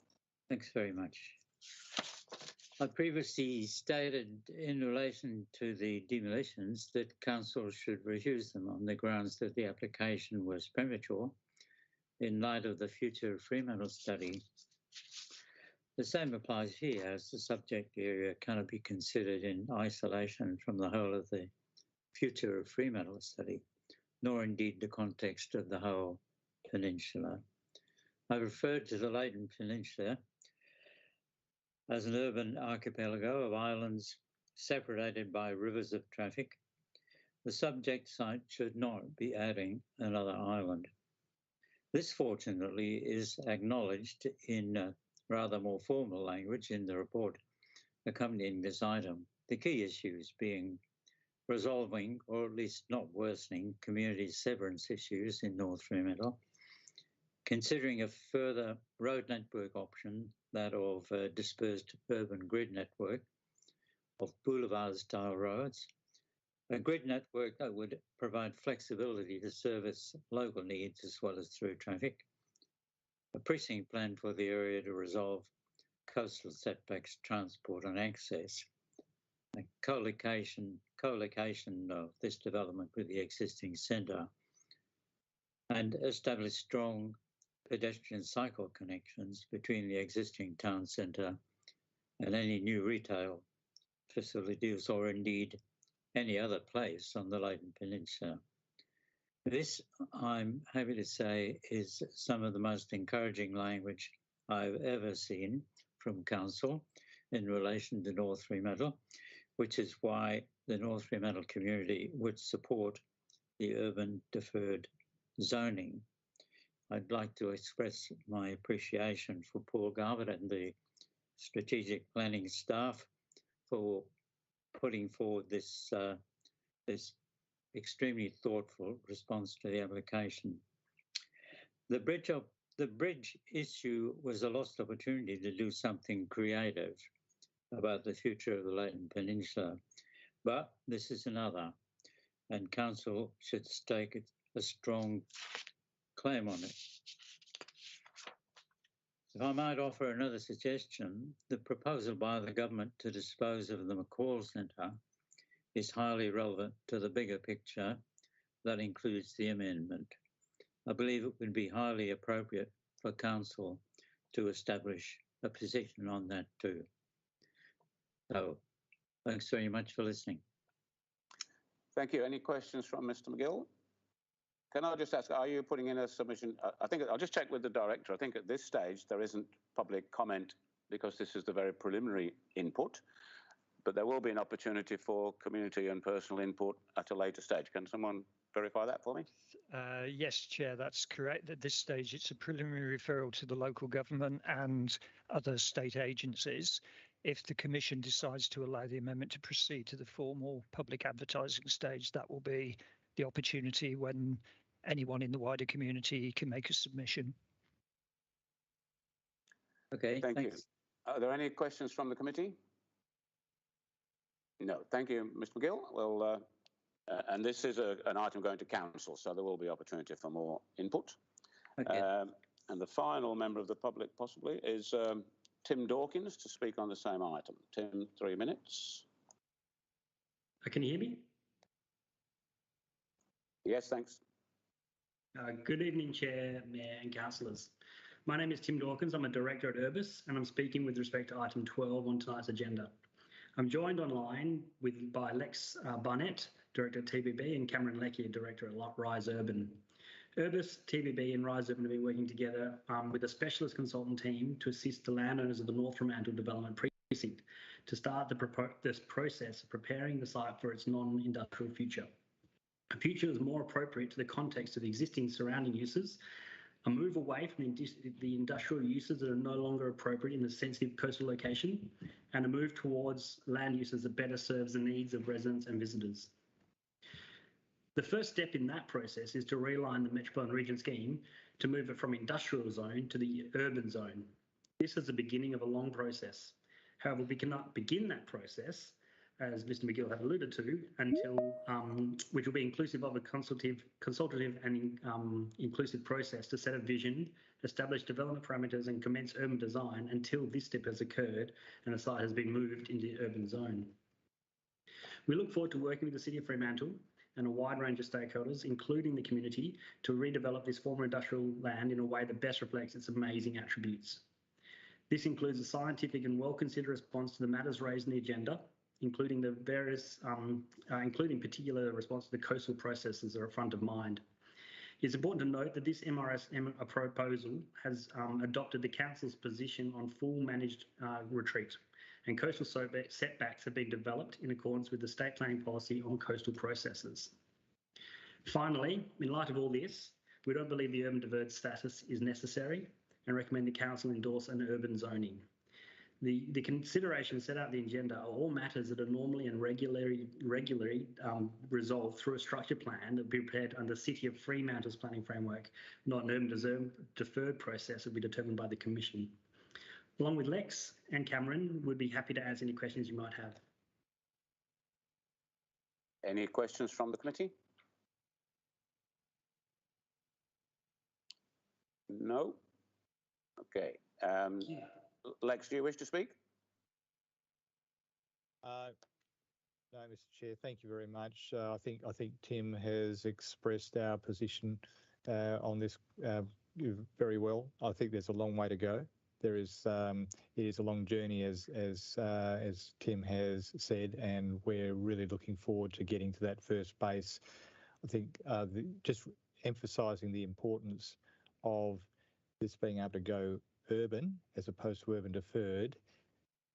Thanks very much. I previously stated in relation to the demolitions that council should refuse them on the grounds that the application was premature in light of the future Fremantle study. The same applies here, as the subject area cannot be considered in isolation from the whole of the future of Fremantle study, nor indeed the context of the whole peninsula. I referred to the Leighton Peninsula as an urban archipelago of islands separated by rivers of traffic. The subject site should not be adding another island. This, fortunately, is acknowledged in rather more formal language in the report accompanying this item. The key issues being resolving, or at least not worsening, community severance issues in North Fremantle, considering a further road network option, that of a dispersed urban grid network of boulevard-style roads, a grid network that would provide flexibility to service local needs as well as through traffic, a precinct plan for the area to resolve coastal setbacks, transport and access, a co-location co-location of this development with the existing centre and establish strong pedestrian cycle connections between the existing town centre and any new retail facilities or indeed any other place on the Leighton Peninsula. This, I'm happy to say, is some of the most encouraging language I've ever seen from Council in relation to North Fremantle, which is why the North Fremantle community would support the urban deferred zoning. I'd like to express my appreciation for Paul Garbutt and the strategic planning staff for putting forward this extremely thoughtful response to the application. The bridge issue was a lost opportunity to do something creative about the future of the Leighton Peninsula, but this is another, and Council should stake a strong claim on it. If I might offer another suggestion, the proposal by the government to dispose of the McCall Centre is highly relevant to the bigger picture that includes the amendment. I believe it would be highly appropriate for Council to establish a position on that too. So, thanks very much for listening. Thank you. Any questions from Mr. McGill? Can I just ask, are you putting in a submission? I think I'll just check with the director. I think at this stage there isn't public comment because this is the very preliminary input, but there will be an opportunity for community and personal input at a later stage. Can someone verify that for me? Yes, Chair, that's correct. At this stage, it's a preliminary referral to the local government and other state agencies. If the Commission decides to allow the amendment to proceed to the formal public advertising stage, that will be the opportunity when anyone in the wider community can make a submission. Okay, thanks. You. Are there any questions from the committee? No, thank you, Mr. McGill. Well, and this is an item going to Council, so there will be opportunity for more input. Okay. And the final member of the public possibly is Tim Dawkins to speak on the same item. Tim, 3 minutes. Can you hear me? Yes, thanks. Good evening, Chair, Mayor and Councillors. My name is Tim Dawkins. I'm a Director at Urbis, and I'm speaking with respect to item 12 on tonight's agenda. I'm joined online by Lex Barnett, Director at TBB, and Cameron Leckie, Director at Rise Urban. Urbis, TBB and Rise Urban have been working together with a specialist consultant team to assist the landowners of the North Fremantle Development Precinct to start this process of preparing the site for its non-industrial future. A future is more appropriate to the context of the existing surrounding uses, a move away from the industrial uses that are no longer appropriate in a sensitive coastal location, and a move towards land uses that better serves the needs of residents and visitors. The first step in that process is to realign the Metropolitan Region scheme to move it from industrial zone to the urban zone. This is the beginning of a long process. However, we cannot begin that process, as Mr. McGill had alluded to, until which will be inclusive of a consultative and inclusive process to set a vision, establish development parameters and commence urban design until this step has occurred and the site has been moved into the urban zone. We look forward to working with the City of Fremantle and a wide range of stakeholders, including the community, to redevelop this former industrial land in a way that best reflects its amazing attributes. This includes a scientific and well-considered response to the matters raised in the agenda, including the various, including particular response to the coastal processes that are front of mind. It's important to note that this MRSM proposal has adopted the Council's position on full managed retreat, and coastal setbacks have been developed in accordance with the state planning policy on coastal processes. Finally, in light of all this, we don't believe the urban deferred status is necessary and recommend the Council endorse an urban zoning. The considerations set out in the agenda are all matters that are normally and regularly resolved through a structured plan that will be prepared under the City of Fremantle's planning framework, not an urban deferred process that will be determined by the Commission. Along with Lex and Cameron, we'd be happy to answer any questions you might have. Any questions from the committee? No? Okay. Lex, do you wish to speak? No, Mr. Chair, thank you very much. I think Tim has expressed our position on this very well. I think there's a long way to go. There is it is a long journey, as Tim has said, and we're really looking forward to getting to that first base. I think just emphasising the importance of this being able to go urban as opposed to urban deferred.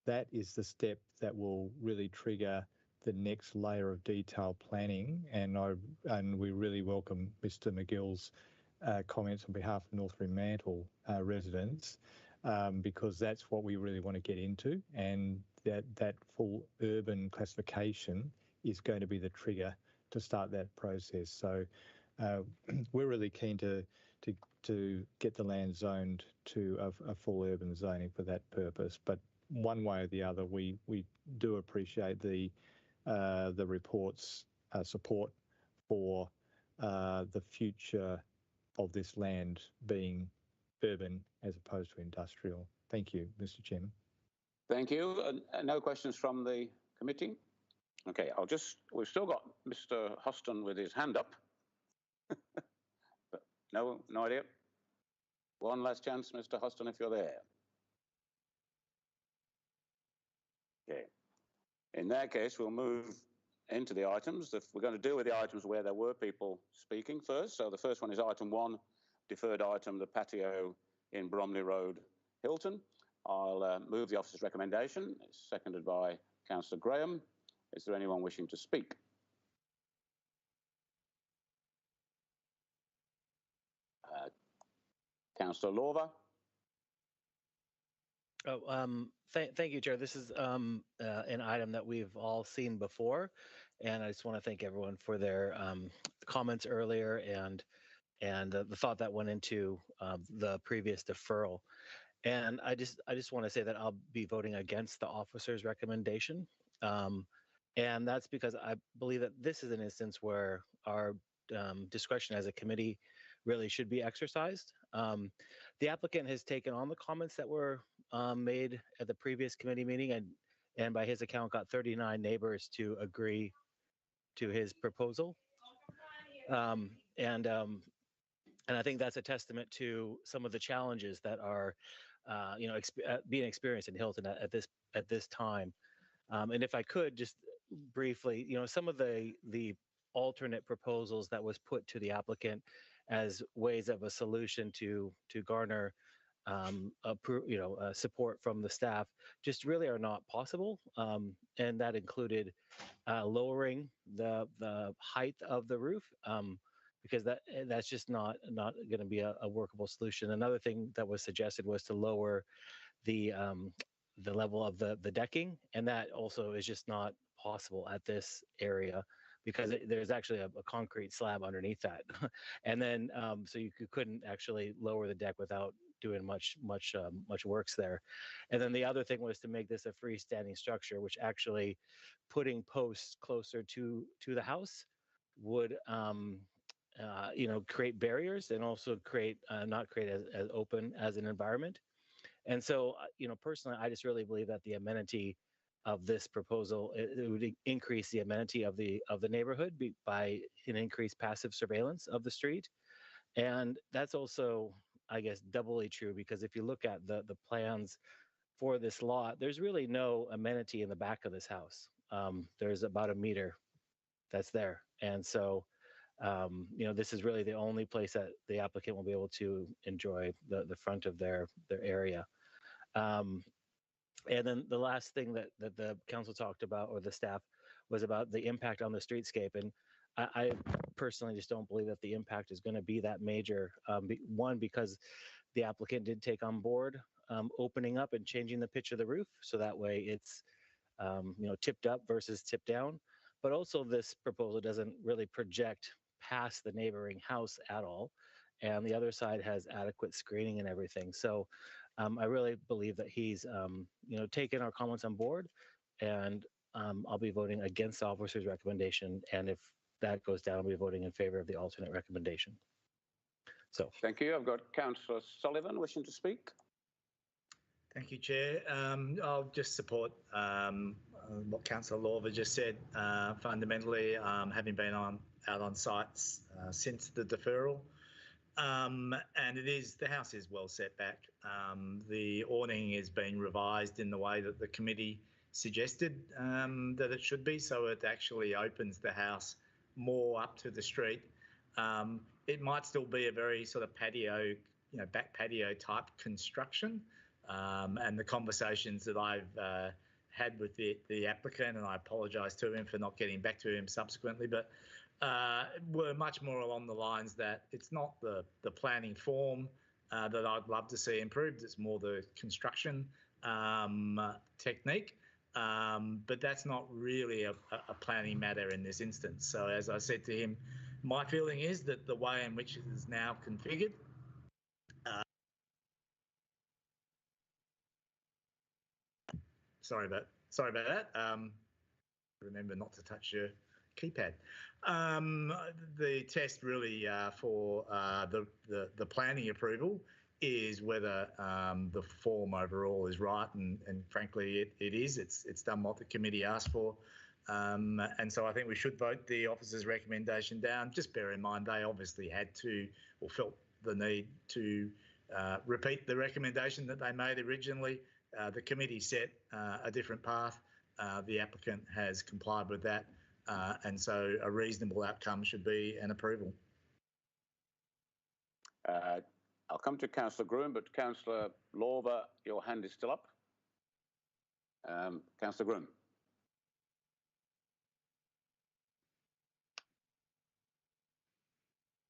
That is the step that will really trigger the next layer of detailed planning, and we really welcome Mr. McGill's comments on behalf of North Fremantle residents, because that's what we really want to get into, and that full urban classification is going to be the trigger to start that process. So we're really keen to get the land zoned to a full urban zoning for that purpose. But one way or the other, we do appreciate the report's support for the future of this land being urban as opposed to industrial. Thank you, Mr. Chairman. Thank you. No questions from the committee? Okay, we've still got Mr. Hoston with his hand up. But no idea. One last chance, Mr. Hoston, if you're there. Okay. In that case, we'll move into the items. We're going to deal with the items where there were people speaking first. So the first one is item 1, deferred item, the patio in Bromley Road, Hilton. I'll move the officer's recommendation. It's seconded by Councillor Graham. Is there anyone wishing to speak? Councillor Lorver. Thank you, Chair. This is an item that we've all seen before, and I just want to thank everyone for their comments earlier and the thought that went into the previous deferral. And I just want to say that I'll be voting against the officer's recommendation, and that's because I believe that this is an instance where our discretion as a committee really should be exercised. The applicant has taken on the comments that were made at the previous committee meeting, and by his account got 39 neighbors to agree to his proposal. And I think that's a testament to some of the challenges that are being experienced in Hilton at this time. And if I could just briefly, some of the alternate proposals that was put to the applicant as ways of a solution to garner support from the staff just really are not possible, and that included lowering the height of the roof, because that's just not going to be a workable solution. Another thing that was suggested was to lower the level of the decking, and that also is just not possible at this area, because there's actually a concrete slab underneath that. And then so you couldn't actually lower the deck without doing much works there. And then the other thing was to make this a freestanding structure, which actually putting posts closer to the house would create barriers and also not create as open as an environment. And so personally, I just really believe that the amenity of this proposal, it would increase the amenity of the neighborhood by an increased passive surveillance of the street. And that's also, I guess, doubly true, because if you look at the plans for this lot, there's really no amenity in the back of this house. There's about a meter that's there. And so, this is really the only place that the applicant will be able to enjoy the front of their area. And then the last thing that the council talked about, or the staff, was about the impact on the streetscape. And I personally just don't believe that the impact is going to be that major. One, because the applicant did take on board opening up and changing the pitch of the roof, so that way it's tipped up versus tipped down. But also, this proposal doesn't really project past the neighboring house at all, and the other side has adequate screening and everything. So I really believe that he's taken our comments on board, and I'll be voting against the officer's recommendation. And if that goes down, I'll be voting in favor of the alternate recommendation. So thank you. I've got Councillor Sullivan wishing to speak. Thank you, Chair. I'll just support what Councillor Lorver just said. Fundamentally, having been out on sites since the deferral, and the house is well set back. The awning is being revised in the way that the committee suggested that it should be, so it actually opens the house more up to the street. It might still be a very sort of patio, back patio type construction, and the conversations that I've had with the applicant, and I apologise to him for not getting back to him subsequently, but were much more along the lines that it's not the planning form that I'd love to see improved. It's more the construction technique, but that's not really a planning matter in this instance. So as I said to him, my feeling is that the way in which it is now configured sorry about that. Remember not to touch your keypad. The test really for the planning approval is whether the form overall is right, and frankly it is. It's done what the committee asked for, and so I think we should vote the officer's recommendation down. Just bear in mind they obviously had to, or felt the need to repeat the recommendation that they made originally. The committee set a different path. The applicant has complied with that, and so a reasonable outcome should be an approval. I'll come to Councillor Groom, but Councillor Lorver, your hand is still up. Councillor Groom.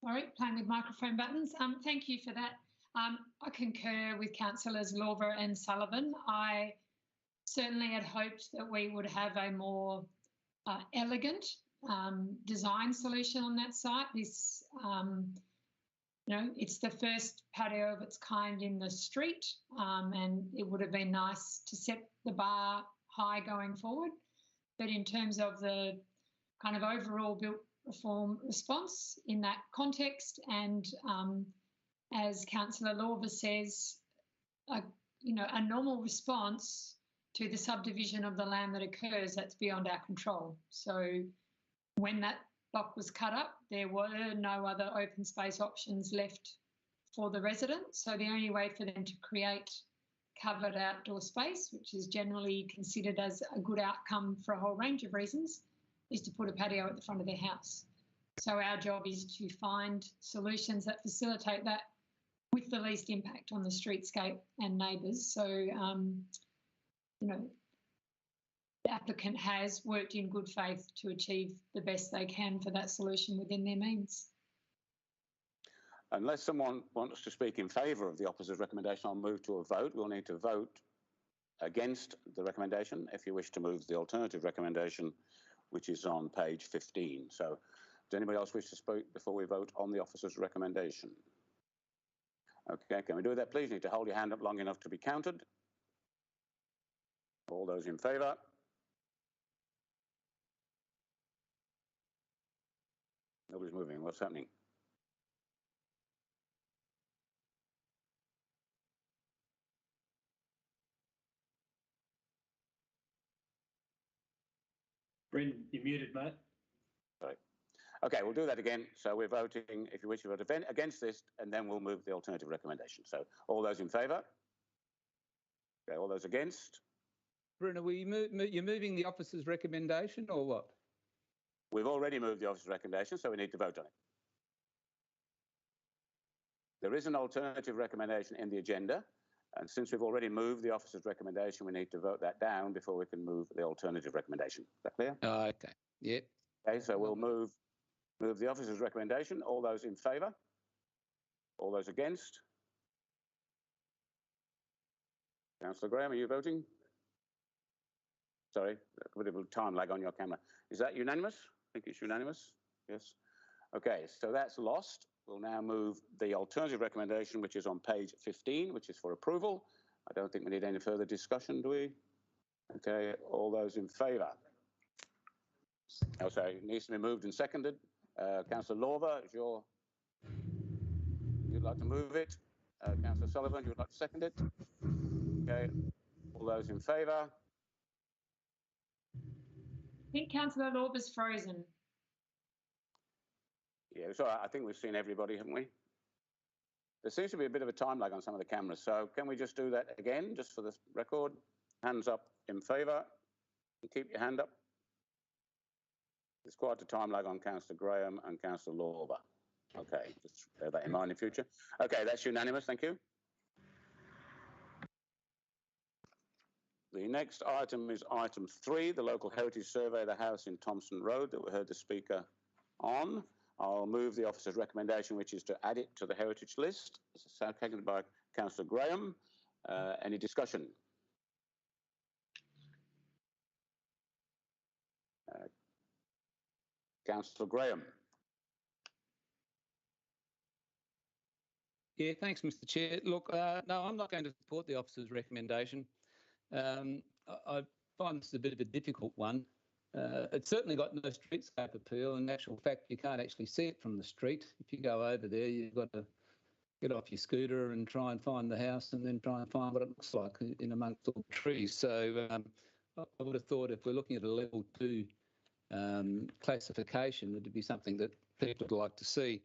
Sorry, playing with microphone buttons. Thank you for that. I concur with Councillors Lorver and Sullivan. I certainly had hoped that we would have a more elegant design solution on that site. This, it's the first patio of its kind in the street, and it would have been nice to set the bar high going forward. But in terms of the kind of overall built reform response in that context, and as Councillor Lorver says, a normal response to the subdivision of the land that occurs, that's beyond our control. So when that block was cut up, there were no other open space options left for the residents. So the only way for them to create covered outdoor space, which is generally considered as a good outcome for a whole range of reasons, is to put a patio at the front of their house. So our job is to find solutions that facilitate that with the least impact on the streetscape and neighbours. So, the applicant has worked in good faith to achieve the best they can for that solution within their means. Unless someone wants to speak in favour of the officer's recommendation, I'll move to a vote. We'll need to vote against the recommendation if you wish to move the alternative recommendation, which is on page 15. So does anybody else wish to speak before we vote on the officer's recommendation? Okay, can we do that, please? You need to hold your hand up long enough to be counted. All those in favour? Nobody's moving. What's happening? Bryn, you're muted, mate. Sorry. Okay, we'll do that again. So we're voting, if you wish to vote against this, and then we'll move the alternative recommendation. So all those in favour? Okay, all those against? Bryn, you're moving the officer's recommendation or what? We've already moved the officer's recommendation, so we need to vote on it. There is an alternative recommendation in the agenda, and since we've already moved the officer's recommendation, we need to vote that down before we can move the alternative recommendation. Is that clear? Okay, yeah. Okay, so we'll move the officer's recommendation. All those in favour? All those against? Councillor Graham, are you voting? Sorry, a bit of a time lag on your camera. Is that unanimous? I think it's unanimous. Yes. Okay, so that's lost. We'll now move the alternative recommendation, which is on page 15, which is for approval. I don't think we need any further discussion, do we? Okay, all those in favour? Oh, sorry, it needs to be moved and seconded. Councillor Lorver, you'd like to move it? Councillor Sullivan, you'd like to second it? Okay, all those in favour? I think Councillor Lorber's frozen. Yeah, so I think we've seen everybody, haven't we? There seems to be a bit of a time lag on some of the cameras, so can we just do that again, just for the record? Hands up in favour. Keep your hand up. There's quite a time lag on Councillor Graham and Councillor Lorber. Okay, just bear that in mind in future. Okay, that's unanimous, thank you. The next item is item 3, the local heritage survey of the house in Thompson Road that we heard the speaker on. I'll move the officer's recommendation, which is to add it to the heritage list. Seconded by Councillor Graham. Any discussion? Councillor Graham. Yeah, thanks, Mr. Chair. Look, no, I'm not going to support the officer's recommendation. I find this a bit of a difficult one. It's certainly got no streetscape appeal. In actual fact, you can't actually see it from the street. If you go over there, you've got to get off your scooter and try and find the house and then try and find what it looks like in amongst all the trees. So I would have thought if we're looking at a level 2 classification, it'd be something that people would like to see.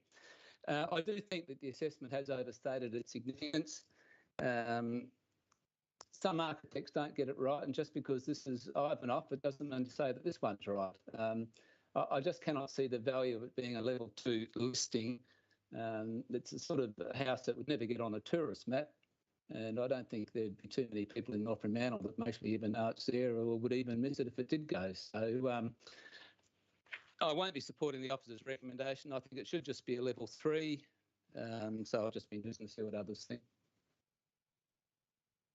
I do think that the assessment has overstated its significance. Some architects don't get it right, and just because this is Ivanhoe, it doesn't mean to say that this one's right. I just cannot see the value of it being a level 2 listing. It's a sort of house that would never get on a tourist map, and I don't think there'd be too many people in North Fremantle that mostly even know it's there or would even miss it if it did go. So I won't be supporting the officer's recommendation. I think it should just be a level 3. So I'll just be listening to see what others think.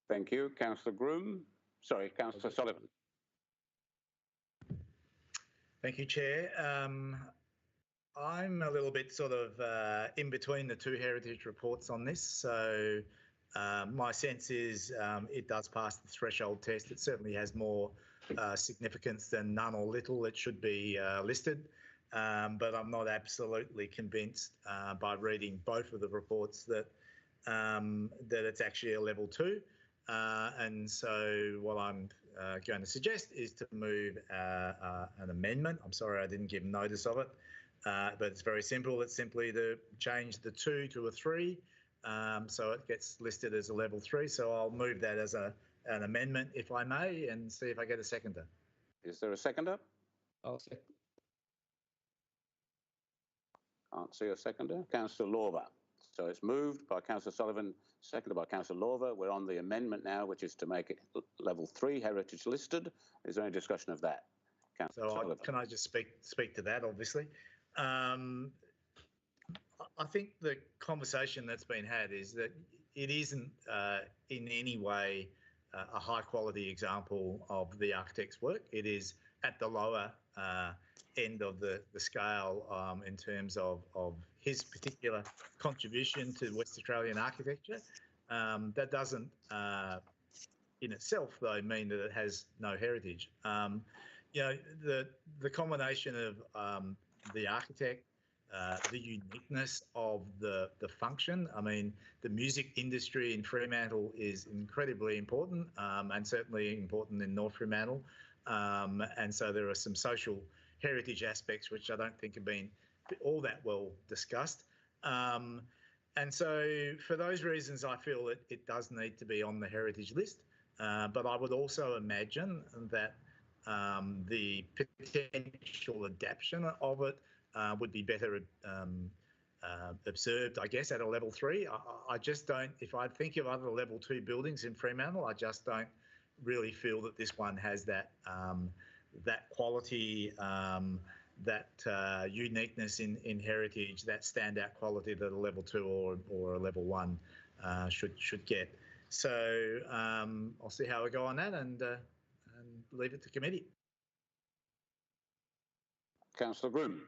Thank you. Councillor Groom. Sorry, Councillor Sullivan. Thank you, Chair. I'm a little bit sort of in between the two heritage reports on this. So my sense is it does pass the threshold test. It certainly has more significance than none or little. It should be listed. But I'm not absolutely convinced by reading both of the reports that it's actually a level 2. And so what I'm going to suggest is to move an amendment. I'm sorry I didn't give notice of it, but it's very simple. It's simply to change the 2 to a 3, so it gets listed as a level 3. So I'll move that as an amendment, if I may, and see if I get a seconder. Is there a seconder? I'll second. Can't see a seconder. Councillor Lorber. So it's moved by Councillor Sullivan, seconded by Councillor Lorber. We're on the amendment now, which is to make it level 3 heritage listed. Is there any discussion of that? So can I just speak to that, obviously? I think the conversation that's been had is that it isn't in any way a high quality example of the architect's work. It is at the lower end of the scale in terms of his particular contribution to West Australian architecture. That doesn't in itself, though, mean that it has no heritage. You know, the combination of the architect, the uniqueness of the function. I mean, the music industry in Fremantle is incredibly important, and certainly important in North Fremantle. And so there are some social heritage aspects which I don't think have been all that well discussed. And so for those reasons, I feel that it does need to be on the heritage list. But I would also imagine that the potential adaptation of it would be better observed, I guess, at a level 3. I just don't, if I think of other level 2 buildings in Fremantle, I just don't really feel that this one has that that quality, that uniqueness in heritage, that standout quality that a level 2 or a level 1 should get. So I'll see how we go on that and leave it to committee. Councillor Groom.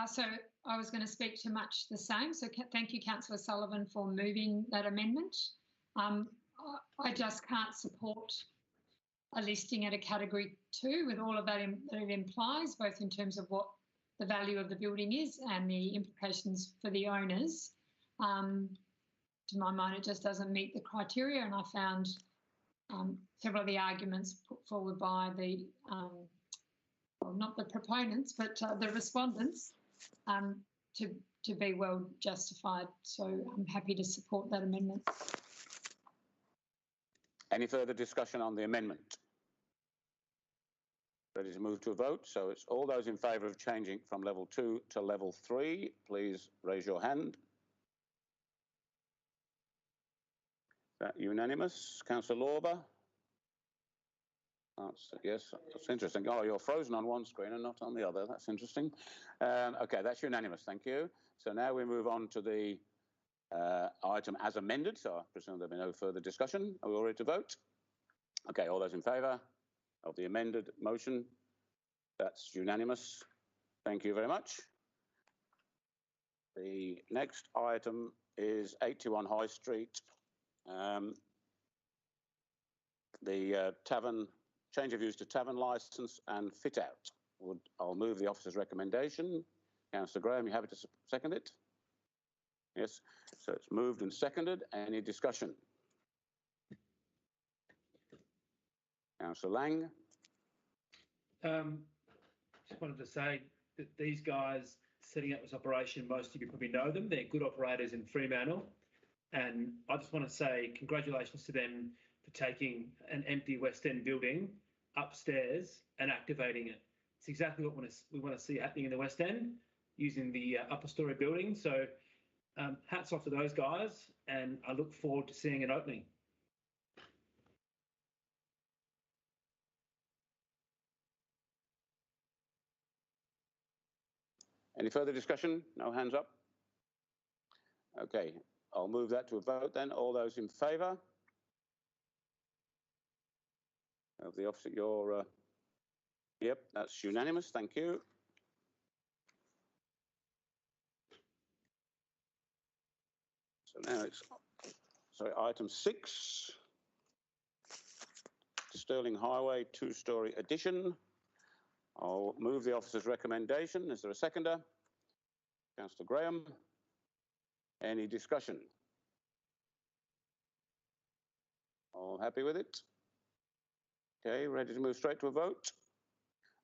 So I was going to speak to much the same. So thank you, Councillor Sullivan, for moving that amendment. I just can't support a listing at a category 2 with all of that it implies, both in terms of what the value of the building is and the implications for the owners. To my mind, it just doesn't meet the criteria, and I found several of the arguments put forward by the well, not the proponents, but the respondents, to be well justified. So I'm happy to support that amendment. Any further discussion on the amendment? Ready to move to a vote? So it's all those in favour of changing from level 2 to level 3, please raise your hand. Is that unanimous? Councillor Lorber? Yes, that's interesting. Oh, you're frozen on one screen and not on the other. That's interesting. Okay, that's unanimous. Thank you. So now we move on to the item as amended. So I presume there'll be no further discussion. Are we all ready to vote? Okay, all those in favour of the amended motion? That's unanimous. Thank you very much. The next item is 81 High Street. The tavern, change of use to tavern licence and fit out. I'll move the officer's recommendation. Councillor Graham, you happy to second it? Yes, so it's moved and seconded. Any discussion? Councillor Lang. Just wanted to say that these guys setting up this operation, most of you probably know them. They're good operators in Fremantle. And I just want to say congratulations to them for taking an empty West End building upstairs and activating it. It's exactly what we want to see happening in the West End, using the upper storey building. So hats off to those guys, and I look forward to seeing it opening. Any further discussion? No hands up? Okay, I'll move that to a vote then. All those in favour of the officer, yep, that's unanimous. Thank you. So now it's, item 6, Stirling Highway 2-storey addition. I'll move the officer's recommendation. Is there a seconder? Councillor Graham. Any discussion? All happy with it? Okay, ready to move straight to a vote?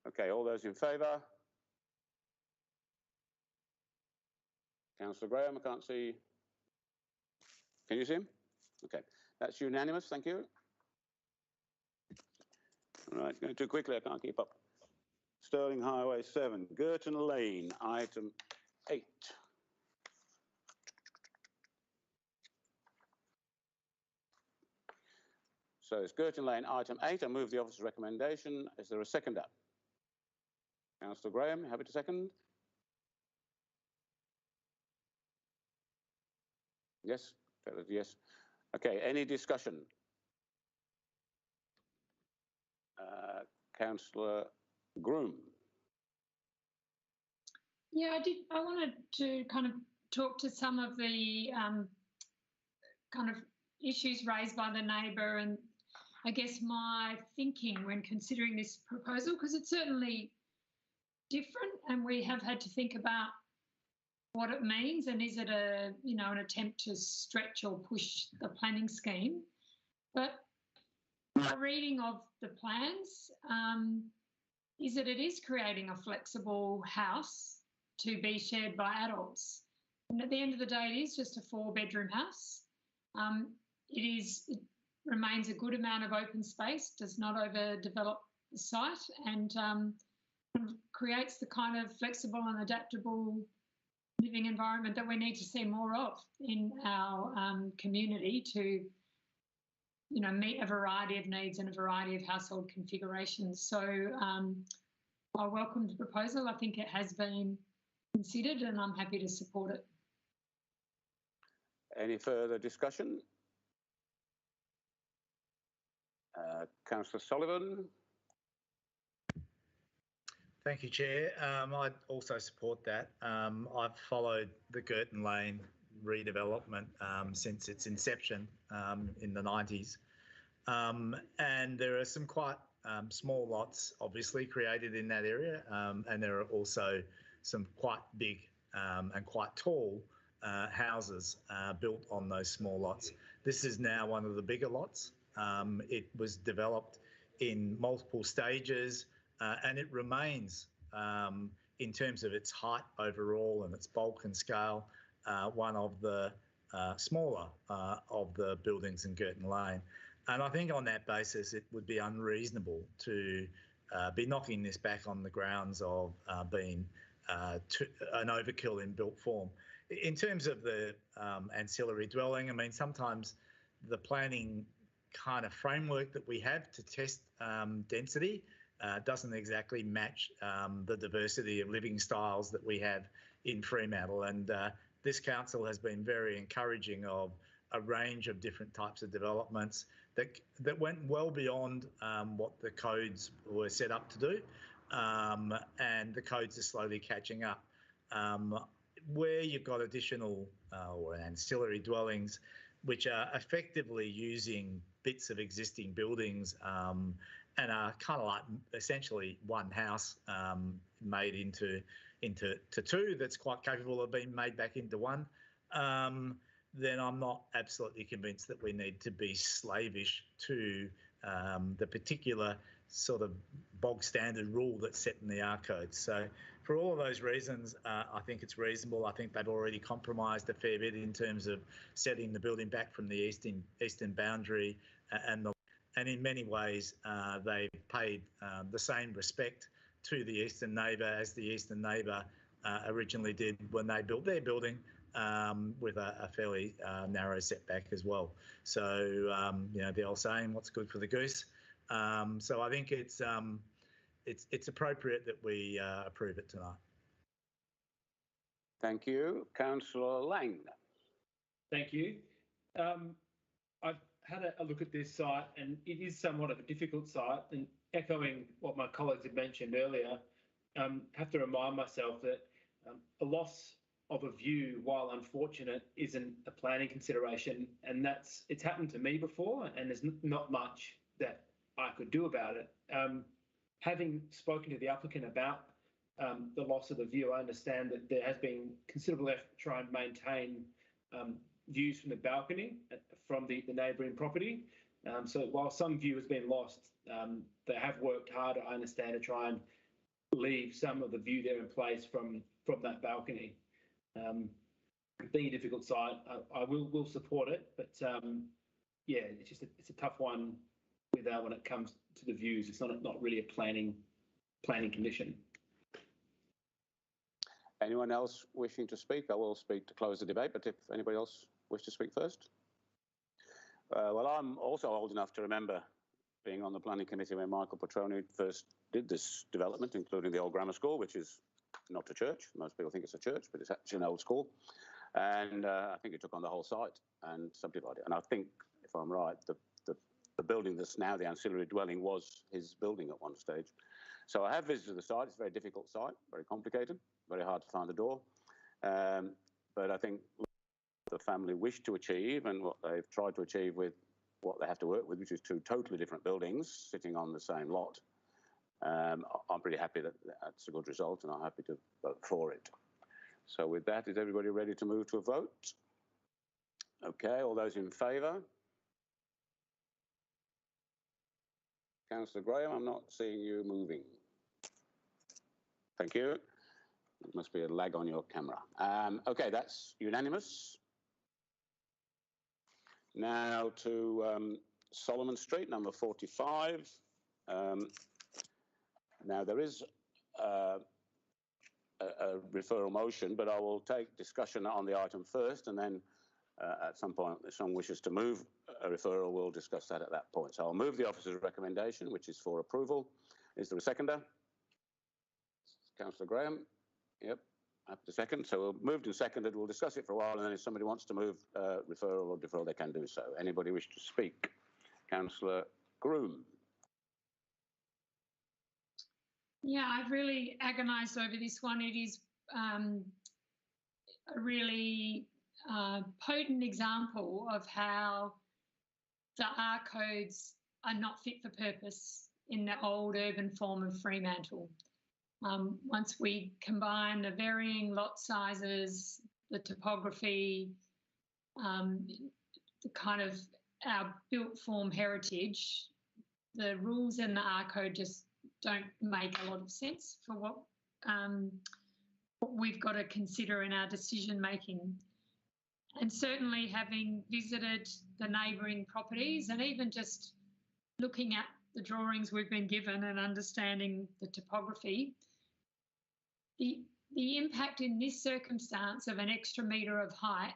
Okay, all those in favour? Councillor Graham, I can't see. Can you see him? Okay, that's unanimous, thank you. All right, going too quickly, I can't keep up. Stirling Highway 7, Girton Lane, item 8. So it's Girton Lane, item 8. I move the officer's recommendation. Is there a seconder? Councillor Graham, happy to second? Yes, yes. Okay, any discussion? Councillor Groom. Yeah, I wanted to kind of talk to some of the kind of issues raised by the neighbour, and I guess my thinking when considering this proposal, because it's certainly different and we have had to think about what it means, and is it a, you know, an attempt to stretch or push the planning scheme. But my reading of the plans is that it is creating a flexible house to be shared by adults. And at the end of the day, it is just a 4-bedroom house. It remains a good amount of open space, does not overdevelop the site, and creates the kind of flexible and adaptable living environment that we need to see more of in our community to, you know, meet a variety of needs and a variety of household configurations. So I welcome the proposal. I think it has been considered and I'm happy to support it. Any further discussion? Councillor Sullivan. Thank you, Chair. I'd also support that. I've followed the Girton Lane redevelopment since its inception in the 90s. And there are some quite small lots obviously created in that area, and there are also some quite big and quite tall houses built on those small lots. This is now one of the bigger lots. It was developed in multiple stages and it remains, in terms of its height overall and its bulk and scale, one of the smaller of the buildings in Girton Lane. And I think on that basis, it would be unreasonable to be knocking this back on the grounds of being an overkill in built form. In terms of the ancillary dwelling, I mean, sometimes the planning kind of framework that we have to test density doesn't exactly match the diversity of living styles that we have in Fremantle. And this council has been very encouraging of a range of different types of developments that went well beyond what the codes were set up to do, and the codes are slowly catching up. Where you've got additional or ancillary dwellings, which are effectively using bits of existing buildings and are kind of like essentially one house made into two that's quite capable of being made back into one, then I'm not absolutely convinced that we need to be slavish to the particular sort of bog standard rule that's set in the R code. So for all of those reasons, I think it's reasonable. I think they've already compromised a fair bit in terms of setting the building back from the eastern boundary, and in many ways they've paid the same respect to the eastern neighbour as the eastern neighbour originally did when they built their building, with a fairly narrow setback as well. So you know, the old saying, "What's good for the goose?" So I think it's appropriate that we approve it tonight. Thank you. Councillor Lang. Thank you. I've had a look at this site, and it is somewhat of a difficult site. And echoing what my colleagues had mentioned earlier, have to remind myself that a loss of a view, while unfortunate, isn't a planning consideration, and it's happened to me before, and there's not much that I could do about it. Having spoken to the applicant about the loss of the view, I understand that there has been considerable effort to try and maintain views from the balcony from the neighbouring property. So while some view has been lost, they have worked hard, I understand, to try and leave some of the view there in place from that balcony. Being a difficult site, I will support it, but yeah, it's a tough one when it comes to the views. It's not really a planning condition. Anyone else wishing to speak? I will speak to close the debate, but if anybody else wishes to speak first. Well, I'm also old enough to remember being on the planning committee when Michael Petroni first did this development, including the old grammar school, which is not a church. Most people think it's a church, but it's actually an old school. And I think he took on the whole site and subdivided it. And I think, if I'm right, the building that's now the ancillary dwelling was his building at one stage. So I have visited the site. It's a very difficult site, very complicated, very hard to find a door. But I think the family wish to achieve, and what they've tried to achieve with what they have to work with, which is two totally different buildings sitting on the same lot, I'm pretty happy that that's a good result, and I'm happy to vote for it. So with that, is everybody ready to move to a vote? Okay, all those in favour? Councillor Graham, I'm not seeing you moving. Thank you. There must be a lag on your camera. Okay, that's unanimous. Now to Solomon Street, number 45. Now there is a referral motion, but I will take discussion on the item first, and then at some point, if someone wishes to move a referral, we'll discuss that at that point. So I'll move the officer's recommendation, which is for approval. Is there a seconder? Councillor Graham? Yep, up to second. So we'll moved and seconded. We'll discuss it for a while, and then if somebody wants to move referral or deferral, they can do so. Anybody wish to speak? Councillor Groom. Yeah, I've really agonised over this one. It is a really potent example of how the R codes are not fit for purpose in the old urban form of Fremantle. Once we combine the varying lot sizes, the topography, the kind of our built form heritage, the rules in the R code just don't make a lot of sense for what we've got to consider in our decision making. And certainly having visited the neighbouring properties and even just looking at the drawings we've been given and understanding the topography, the impact in this circumstance of an extra metre of height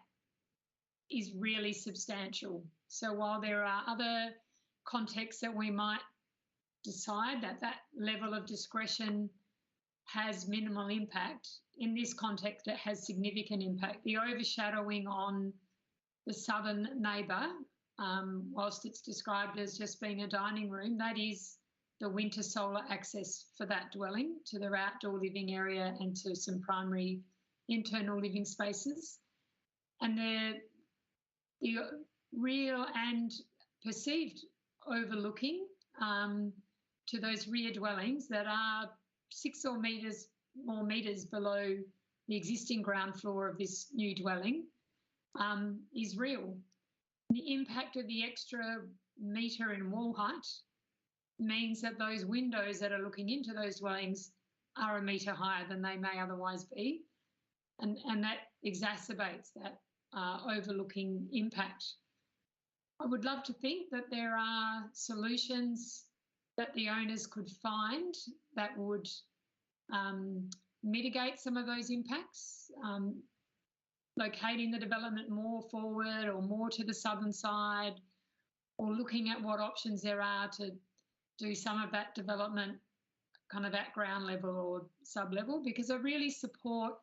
is really substantial. So while there are other contexts that we might decide that that level of discretion has minimal impact, in this context it has significant impact. The overshadowing on the southern neighbour, whilst it's described as just being a dining room, that is the winter solar access for that dwelling to their outdoor living area and to some primary internal living spaces. And the real and perceived overlooking to those rear dwellings that are 6 or more metres below the existing ground floor of this new dwelling is real. The impact of the extra metre in wall height means that those windows that are looking into those dwellings are a metre higher than they may otherwise be, and that exacerbates that overlooking impact. I would love to think that there are solutions that the owners could find that would mitigate some of those impacts, locating the development more forward or more to the southern side, or looking at what options there are to do some of that development kind of at ground level or sub-level, because I really support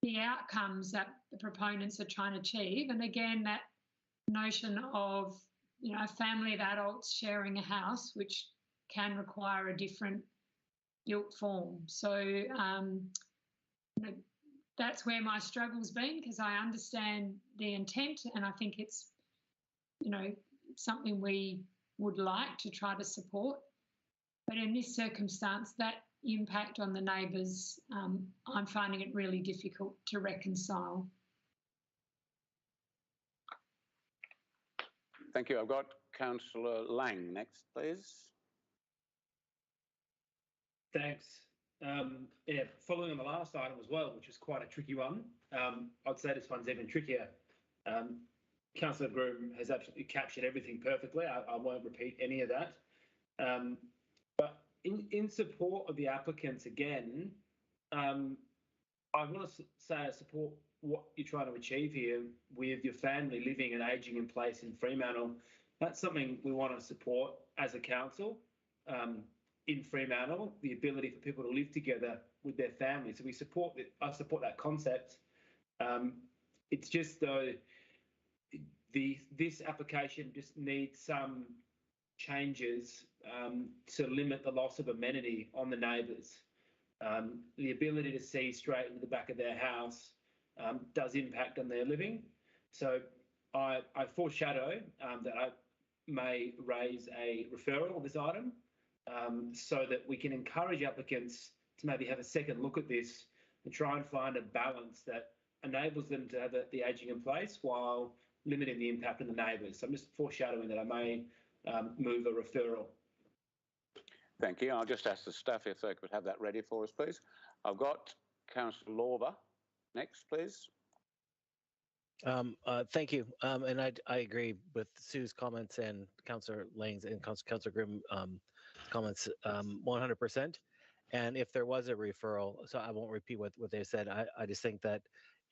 the outcomes that the proponents are trying to achieve. And again, that notion of, you know, a family of adults sharing a house, which can require a different built form. So you know, that's where my struggle's been, because I understand the intent and I think it's, you know, something we would like to try to support. But in this circumstance, that impact on the neighbours, I'm finding it really difficult to reconcile. Thank you. I've got Councillor Lang next, please. Thanks. Yeah, following on the last item as well, which was quite a tricky one, I'd say this one's even trickier. Councillor Groom has absolutely captured everything perfectly. I won't repeat any of that. But in support of the applicants again, I want to say I support what you're trying to achieve here with your family living and ageing in place in Fremantle. That's something we want to support as a council in Fremantle, the ability for people to live together with their families. So we support it. I support that concept. It's just though this application just needs some changes to limit the loss of amenity on the neighbours. The ability to see straight into the back of their house does impact on their living. So I foreshadow that I may raise a referral of this item so that we can encourage applicants to maybe have a second look at this and try and find a balance that enables them to have the ageing in place while limiting the impact on the neighbours. So I'm just foreshadowing that I may move a referral. Thank you. I'll just ask the staff if they could have that ready for us, please. I've got Councillor Lorber next, please. Thank you. And I agree with Sue's comments and Councillor Lang's and Councillor Grimm comments 100%. And if there was a referral, so I won't repeat what they said, I just think that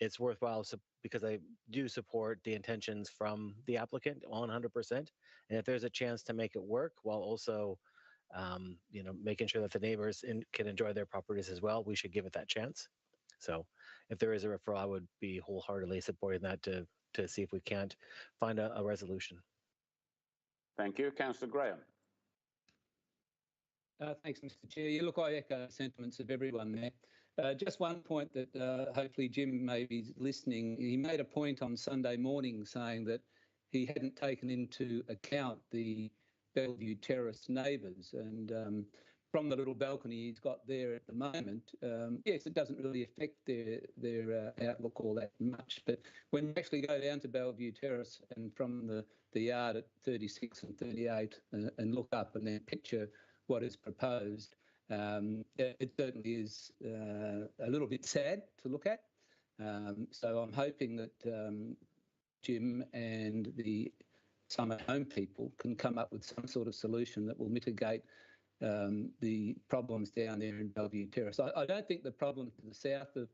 it's worthwhile because I do support the intentions from the applicant 100%. And if there's a chance to make it work while also you know, making sure that the neighbors can enjoy their properties as well, we should give it that chance. So if there is a referral, I would be wholeheartedly supporting that to see if we can't find a resolution. Thank you. Councillor Graham. Thanks, Mr. Chair. You look, I echo sentiments of everyone there. Just one point that hopefully Jim may be listening. He made a point on Sunday morning saying that he hadn't taken into account the Bellevue Terrace neighbours, and from the little balcony he's got there at the moment, yes, it doesn't really affect their outlook all that much. But when you actually go down to Bellevue Terrace and from the yard at 36 and 38 and look up and then picture what is proposed. It certainly is a little bit sad to look at. So I'm hoping that Jim and the summer home people can come up with some sort of solution that will mitigate the problems down there in Bellevue Terrace. I don't think the problem to the south of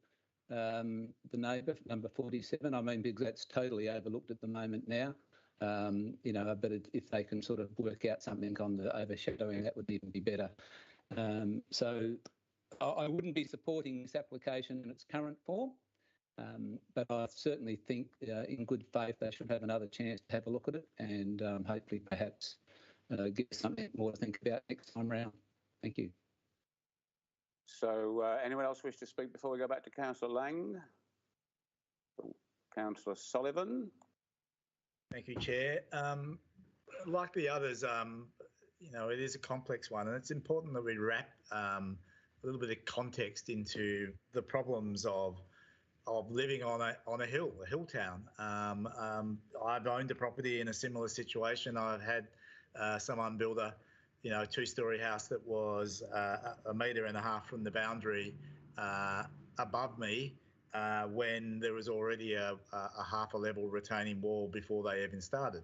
the neighbour, number 47, I mean, because that's totally overlooked at the moment now. You know, but if they can sort of work out something on the overshadowing, that would even be better. So I wouldn't be supporting this application in its current form, but I certainly think in good faith they should have another chance to have a look at it and hopefully perhaps give something more to think about next time round. Thank you. So anyone else wish to speak before we go back to Councillor Lang? Councillor Sullivan. Thank you, Chair. Like the others, you know, it is a complex one, and it's important that we wrap a little bit of context into the problems of living on a hill, a hill town. I've owned a property in a similar situation. I've had someone build a, you know, two-storey house that was 1.5 metres from the boundary above me when there was already a half a level retaining wall before they even started.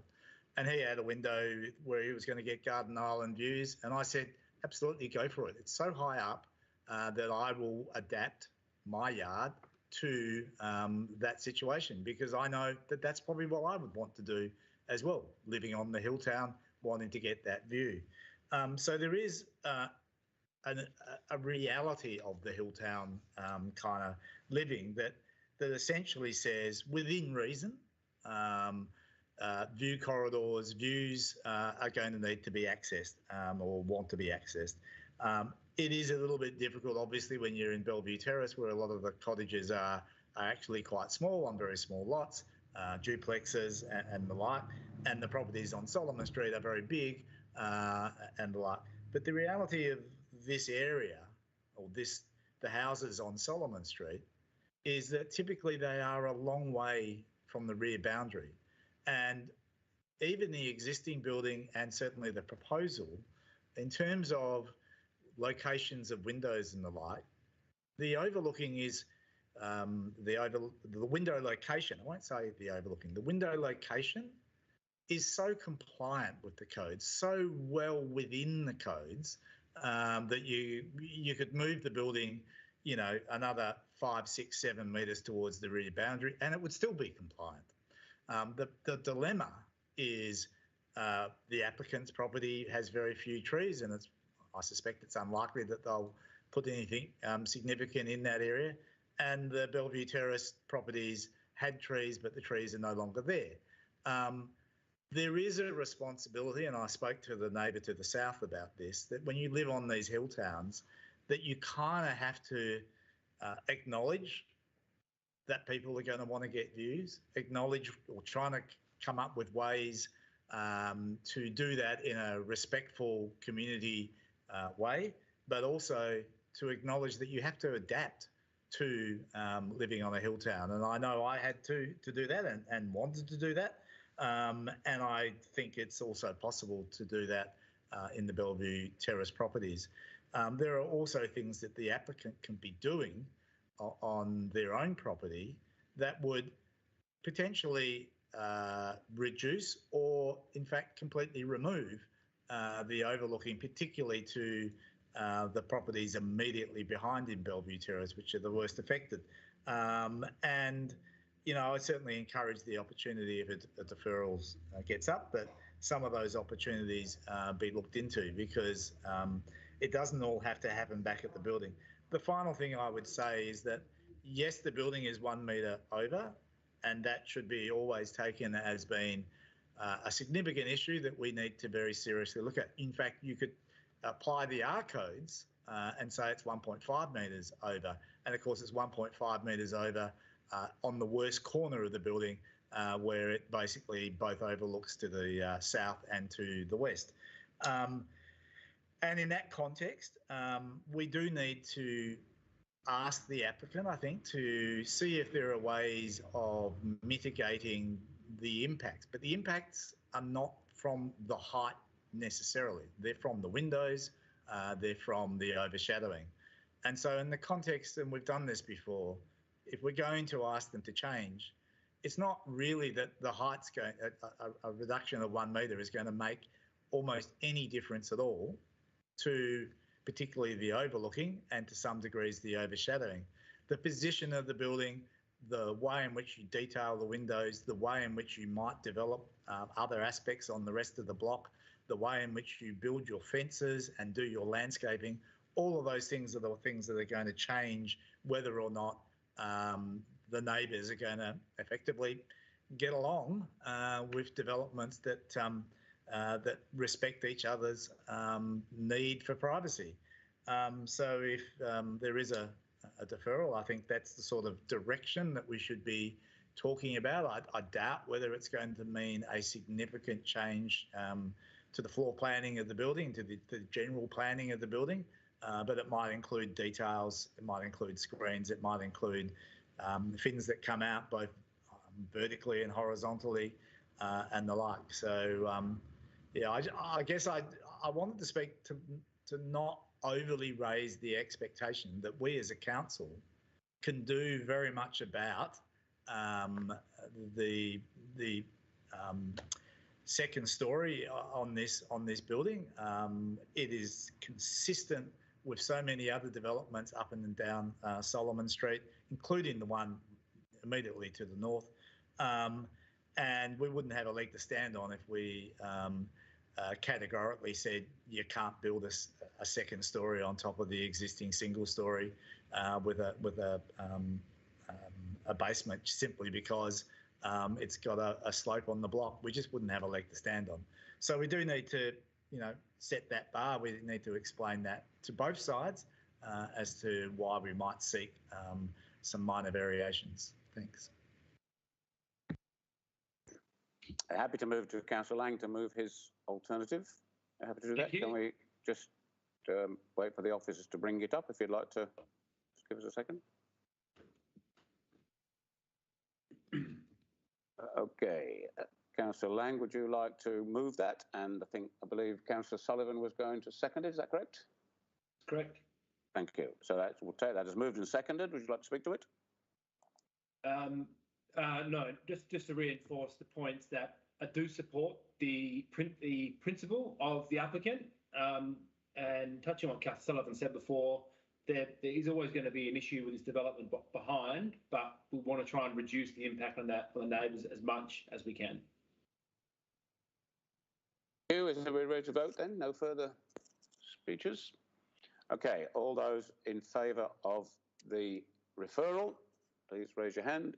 And he had a window where he was going to get Garden Island views. And I said, absolutely, go for it. It's so high up that I will adapt my yard to that situation, because I know that that's probably what I would want to do as well, living on the hill town, wanting to get that view. So there is a reality of the hill town kind of living that essentially says, within reason, view corridors, views are going to need to be accessed or want to be accessed. It is a little bit difficult, obviously, when you're in Bellevue Terrace, where a lot of the cottages are actually quite small on very small lots, duplexes and the like, and the properties on Solomon Street are very big and the like. But the reality of this area, or the houses on Solomon Street, is that typically they are a long way from the rear boundary. And even the existing building and certainly the proposal, in terms of locations of windows and the like, the overlooking is the window location. I won't say the overlooking. The window location is so compliant with the codes, so well within the codes that you could move the building, you know, another 5, 6, 7 metres towards the rear boundary, and it would still be compliant. The dilemma is the applicant's property has very few trees, and I suspect it's unlikely that they'll put anything significant in that area. And the Bellevue Terrace properties had trees, but the trees are no longer there. There is a responsibility, and I spoke to the neighbour to the south about this, that when you live on these hill towns, that you kind of have to acknowledge that people are going to want to get views, acknowledge or trying to come up with ways to do that in a respectful community way, but also to acknowledge that you have to adapt to living on a hill town. And I know I had to do that and wanted to do that. And I think it's also possible to do that in the Bellevue Terrace properties. There are also things that the applicant can be doing on their own property that would potentially reduce or, in fact, completely remove the overlooking, particularly to the properties immediately behind in Bellevue Terrace, which are the worst affected. And, you know, I certainly encourage the opportunity if a deferral gets up, that some of those opportunities be looked into, because it doesn't all have to happen back at the building. The final thing I would say is that, yes, the building is 1 metre over, and that should be always taken as being a significant issue that we need to very seriously look at. In fact, you could apply the R codes and say it's 1.5 metres over. And of course, it's 1.5 metres over on the worst corner of the building where it basically both overlooks to the south and to the west. And in that context, we do need to ask the applicant, I think, to see if there are ways of mitigating the impacts. But the impacts are not from the height necessarily. They're from the windows, they're from the overshadowing. And so in the context, and we've done this before, if we're going to ask them to change, it's not really that the height's going, a reduction of 1 metre is going to make almost any difference at all to particularly the overlooking and to some degrees the overshadowing. The position of the building, the way in which you detail the windows, the way in which you might develop other aspects on the rest of the block, the way in which you build your fences and do your landscaping, all of those things are the things that are going to change whether or not the neighbours are going to effectively get along with developments that that respect each other's need for privacy. So if there is a deferral, I think that's the sort of direction that we should be talking about. I doubt whether it's going to mean a significant change to the floor planning of the building, to the general planning of the building, but it might include details, it might include screens, it might include fins that come out both vertically and horizontally and the like. So yeah, I guess I wanted to speak to not overly raise the expectation that we as a council can do very much about the second story on this building. It is consistent with so many other developments up and down Solomon Street, including the one immediately to the north. And we wouldn't have a leg to stand on if we categorically said you can't build a second story on top of the existing single story with a basement simply because it's got a slope on the block. We just wouldn't have a leg to stand on. So we do need to, set that bar. We need to explain that to both sides as to why we might seek some minor variations. Thanks. Happy to move to Councillor Lang to move his alternative. Happy to do that. Can we just wait for the officers to bring it up if you'd like to just give us a second? Okay. Councillor Lang, would you like to move that? And I believe Councillor Sullivan was going to second it. Is that correct? Correct. Thank you. So we'll take that as moved and seconded. Would you like to speak to it? No, just to reinforce the points that I do support the principle of the applicant, and touching on what Councillor Sullivan said before, there is always going to be an issue with this development behind, but we want to try and reduce the impact on that for the neighbours as much as we can. Is everybody ready to vote then? No further speeches? Okay, all those in favour of the referral, please raise your hand.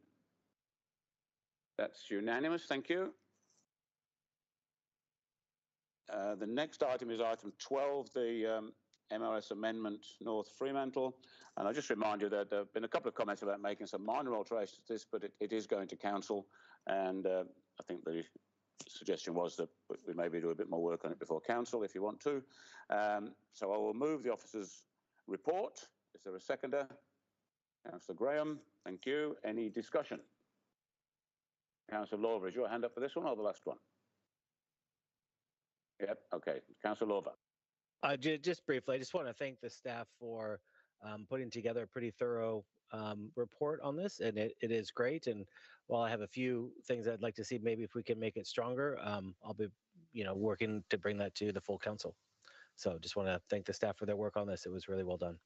That's unanimous, thank you. The next item is item 12, the MRS Amendment North Fremantle. And I'll just remind you that there have been a couple of comments about making some minor alterations to this, but it is going to council. And I think the suggestion was that we maybe do a bit more work on it before council if you want to. So I will move the officer's report. Is there a seconder? Councillor Graham, thank you. Any discussion? Councillor Lawver, is your hand up for this one or the last one? Yep, okay. Councillor Lawver. Just briefly, I just want to thank the staff for putting together a pretty thorough report on this, and it is great. And while I have a few things I'd like to see, maybe if we can make it stronger, I'll be, working to bring that to the full council. So just want to thank the staff for their work on this. It was really well done.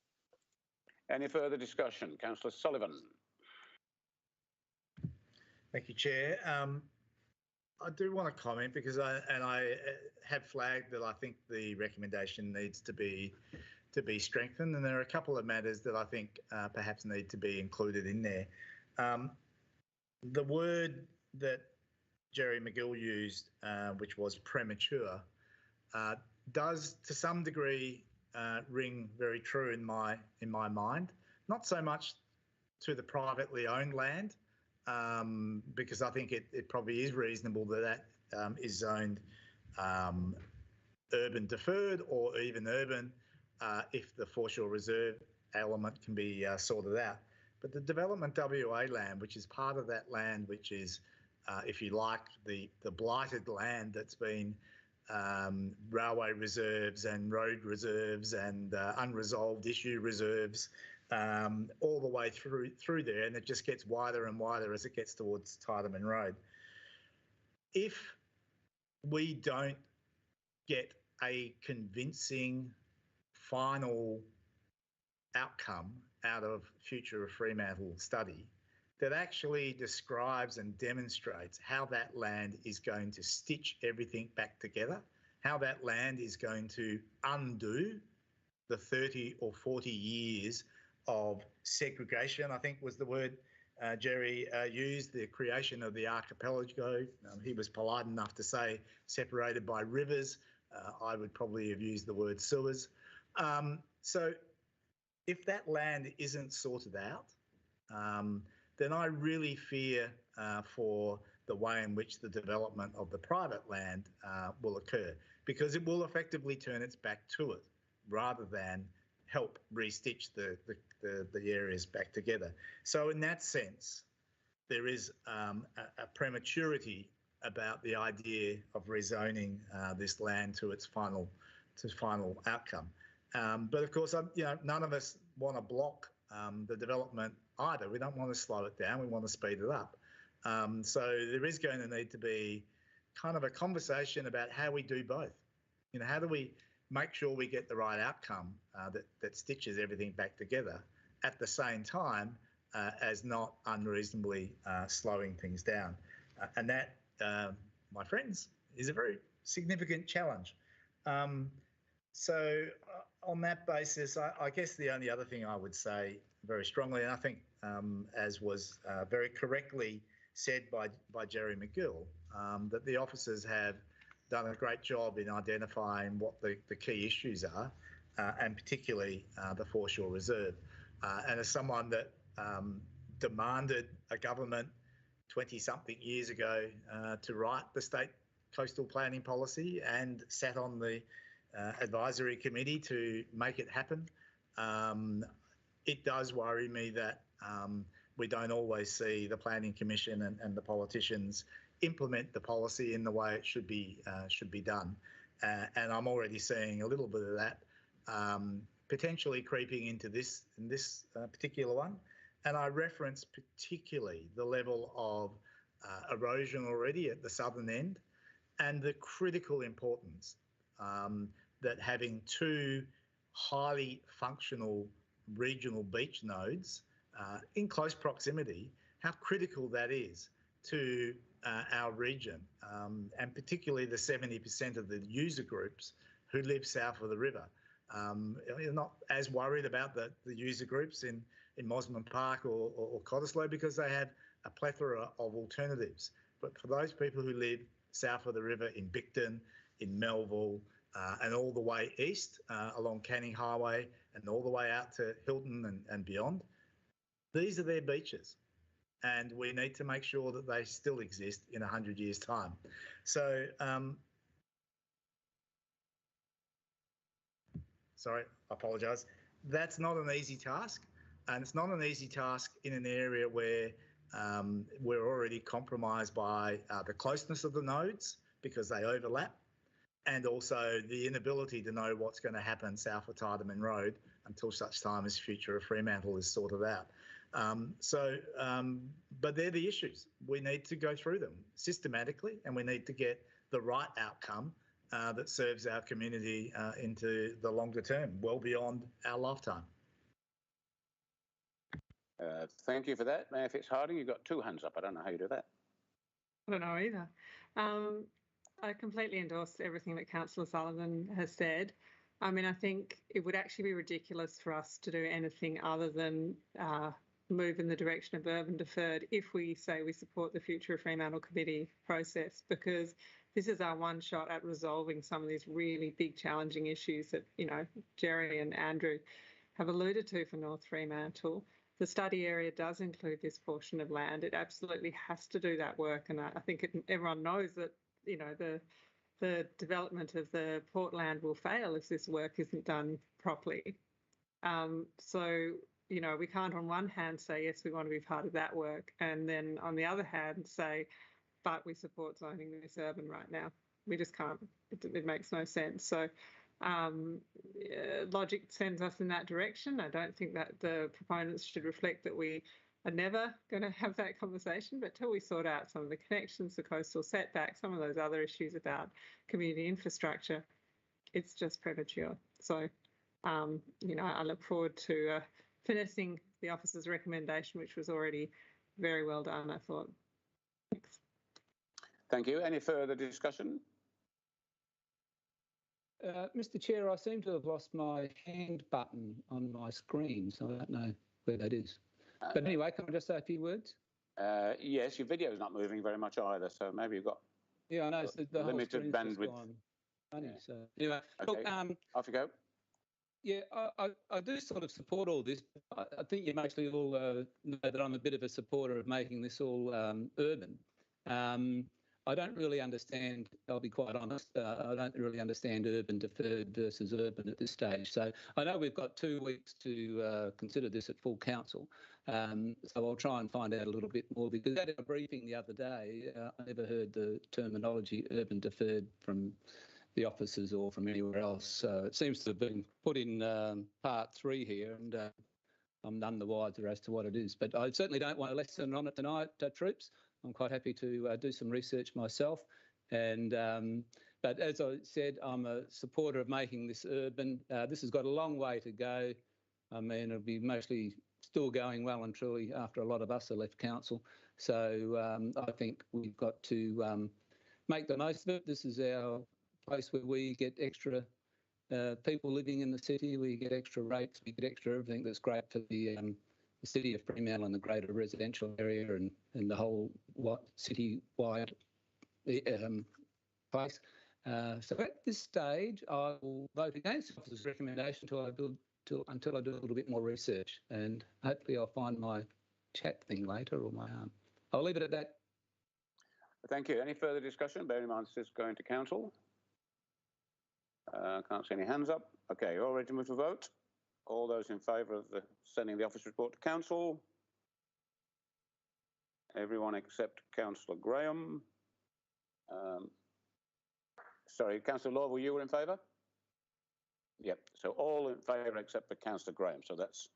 Any further discussion? Councillor Sullivan. Thank you, Chair. I do want to comment because I have flagged that I think the recommendation needs to be strengthened, and there are a couple of matters that I think perhaps need to be included in there. The word that Jerry McGill used, which was premature, does to some degree ring very true in my mind. Not so much to the privately owned land, because I think it probably is reasonable that is zoned urban deferred or even urban if the foreshore reserve element can be sorted out. But the development WA land, which is part of that land, which is, if you like, the blighted land that's been railway reserves and road reserves and unresolved issue reserves all the way through there, and it just gets wider and wider as it gets towards Tydeman Road. If we don't get a convincing final outcome out of Future of Fremantle study that actually describes and demonstrates how that land is going to stitch everything back together, how that land is going to undo the 30 or 40 years of segregation, I think was the word Jerry used, the creation of the archipelago. He was polite enough to say separated by rivers. I would probably have used the word sewers. So if that land isn't sorted out, then I really fear for the way in which the development of the private land will occur, because it will effectively turn its back to it rather than help restitch the areas back together. So in that sense, there is a prematurity about the idea of rezoning this land to its final outcome. But of course, none of us want to block the development either. We don't want to slow it down. We want to speed it up. So there is going to need to be kind of a conversation about how we do both. How do we make sure we get the right outcome that stitches everything back together at the same time as not unreasonably slowing things down. And that, my friends, is a very significant challenge. So on that basis, I guess the only other thing I would say very strongly, and I think as was very correctly said by Jerry McGill, that the officers have done a great job in identifying what the key issues are, and particularly the Foreshore Reserve. And as someone that demanded a government 20-something years ago to write the state coastal planning policy and sat on the advisory committee to make it happen, it does worry me that we don't always see the Planning Commission and the politicians implement the policy in the way it should be done. And I'm already seeing a little bit of that potentially creeping into this particular one. And I reference particularly the level of erosion already at the southern end and the critical importance that having two highly functional regional beach nodes in close proximity, how critical that is to our region, and particularly the 70% of the user groups who live south of the river. You're not as worried about the user groups in Mosman Park or Cottesloe because they have a plethora of alternatives. But for those people who live south of the river in Bicton, in Melville, and all the way east along Canning Highway and all the way out to Hilton and beyond, these are their beaches. And we need to make sure that they still exist in 100 years' time. So, sorry, I apologise. That's not an easy task. And it's not an easy task in an area where we're already compromised by the closeness of the nodes because they overlap, and also the inability to know what's going to happen south of Tydeman Road until such time as Future of Fremantle is sorted out. But they're the issues. We need to go through them systematically, and we need to get the right outcome that serves our community into the longer term, well beyond our lifetime. Thank you for that. Mayor Fitzharding, you've got two hands up. I don't know how you do that. I don't know either. I completely endorse everything that Councillor Sullivan has said. I mean, I think it would actually be ridiculous for us to do anything other than move in the direction of urban deferred if we say we support the Future of Fremantle Committee process, because this is our one shot at resolving some of these really big challenging issues that, Jerry and Andrew have alluded to for North Fremantle. The study area does include this portion of land. It absolutely has to do that work, and I think everyone knows that, the development of the Portland will fail if this work isn't done properly. So, we can't on one hand say, yes, we want to be part of that work, and then on the other hand say, but we support zoning this urban right now. We just can't. It makes no sense. So logic sends us in that direction. I don't think that the proponents should reflect that we are never going to have that conversation, but till we sort out some of the connections, the coastal setback, some of those other issues about community infrastructure, it's just premature. So, I look forward to finessing the officer's recommendation, which was already very well done, I thought. Thanks. Thank you. Any further discussion? Mr. Chair, I seem to have lost my hand button on my screen, so I don't know where that is. But anyway, can I just say a few words? Yes, your video is not moving very much either, so maybe you've got I know the limited bandwidth. Funny, so anyway, okay. Look, off you go. Yeah, I do sort of support all this. I think you mostly all know that I'm a bit of a supporter of making this all urban. I don't really understand, I'll be quite honest, I don't really understand urban deferred versus urban at this stage. So I know we've got 2 weeks to consider this at full council. So I'll try and find out a little bit more, because at a briefing the other day, I never heard the terminology urban deferred from the officers or from anywhere else. So it seems to have been put in part 3 here, and I'm none the wiser as to what it is. But I certainly don't want a lesson on it tonight, troops. I'm quite happy to do some research myself. And but as I said, I'm a supporter of making this urban. This has got a long way to go. I mean, it'll be mostly still going well and truly after a lot of us have left council. So I think we've got to make the most of it. This is our place where we get extra people living in the city. We get extra rates. We get extra everything that's great for the city of Fremantle and the greater residential area and the whole city-wide place. So at this stage, I will vote against the officer's recommendation until I do a little bit more research, and hopefully I'll find my chat thing later or my arm. I'll leave it at that. Thank you. Any further discussion? Bear in mind this is going to council. Can't see any hands up. Okay, you're all ready to move to vote? All those in favour of sending the office report to council? Everyone except Councillor Graham. Sorry, Councillor Law, were you in favour? Yep, so all in favour except for Councillor Graham, so that's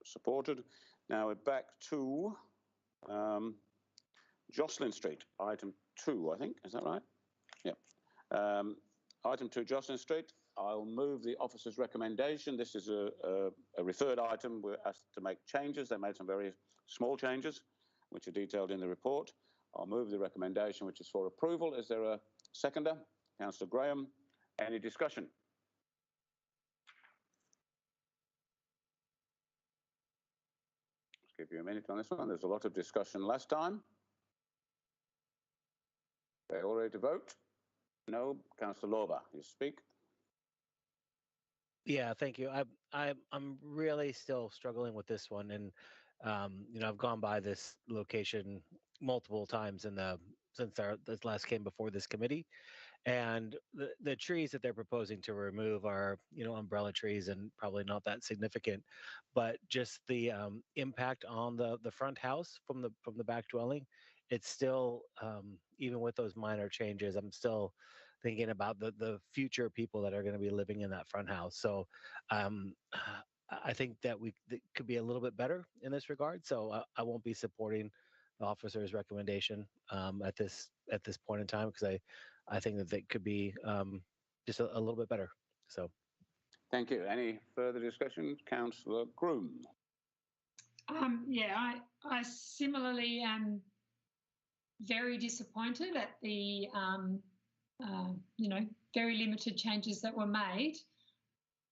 supported. Now we're back to Jocelyn Street, item 2, I think, is that right? Yep. Item 2, Jocelyn Street. I'll move the officer's recommendation. This is a referred item. We're asked to make changes. They made some very small changes, which are detailed in the report. I'll move the recommendation, which is for approval. Is there a seconder? Councillor Graham. Any discussion? Let's give you a minute on this one. There's a lot of discussion last time. Okay, all ready to vote? No. Councillor Lorber, you speak. Yeah, thank you. I'm really still struggling with this one, and I've gone by this location multiple times since this last came before this committee, and the trees that they're proposing to remove are umbrella trees and probably not that significant, but just the impact on the front house from the back dwelling, it's still even with those minor changes, I'm still thinking about the future people that are going to be living in that front house. So I think that could be a little bit better in this regard. So I won't be supporting the officer's recommendation at this point in time, because I think that they could be just a little bit better. So thank you. Any further discussion? Councillor Groom. Yeah, I similarly am very disappointed at the very limited changes that were made.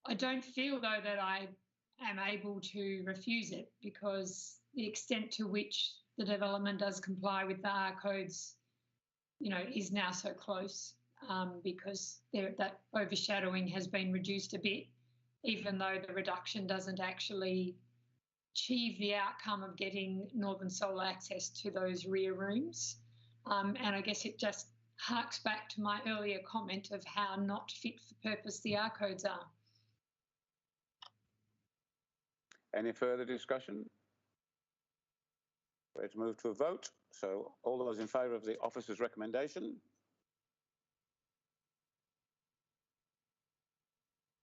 I don't feel, though, that I am able to refuse it, because the extent to which the development does comply with the R codes, is now so close, because that overshadowing has been reduced a bit, even though the reduction doesn't actually achieve the outcome of getting northern solar access to those rear rooms. And I guess it just harks back to my earlier comment of how not fit for purpose the R codes are. Any further discussion? Ready to move to a vote. So all those in favour of the officer's recommendation,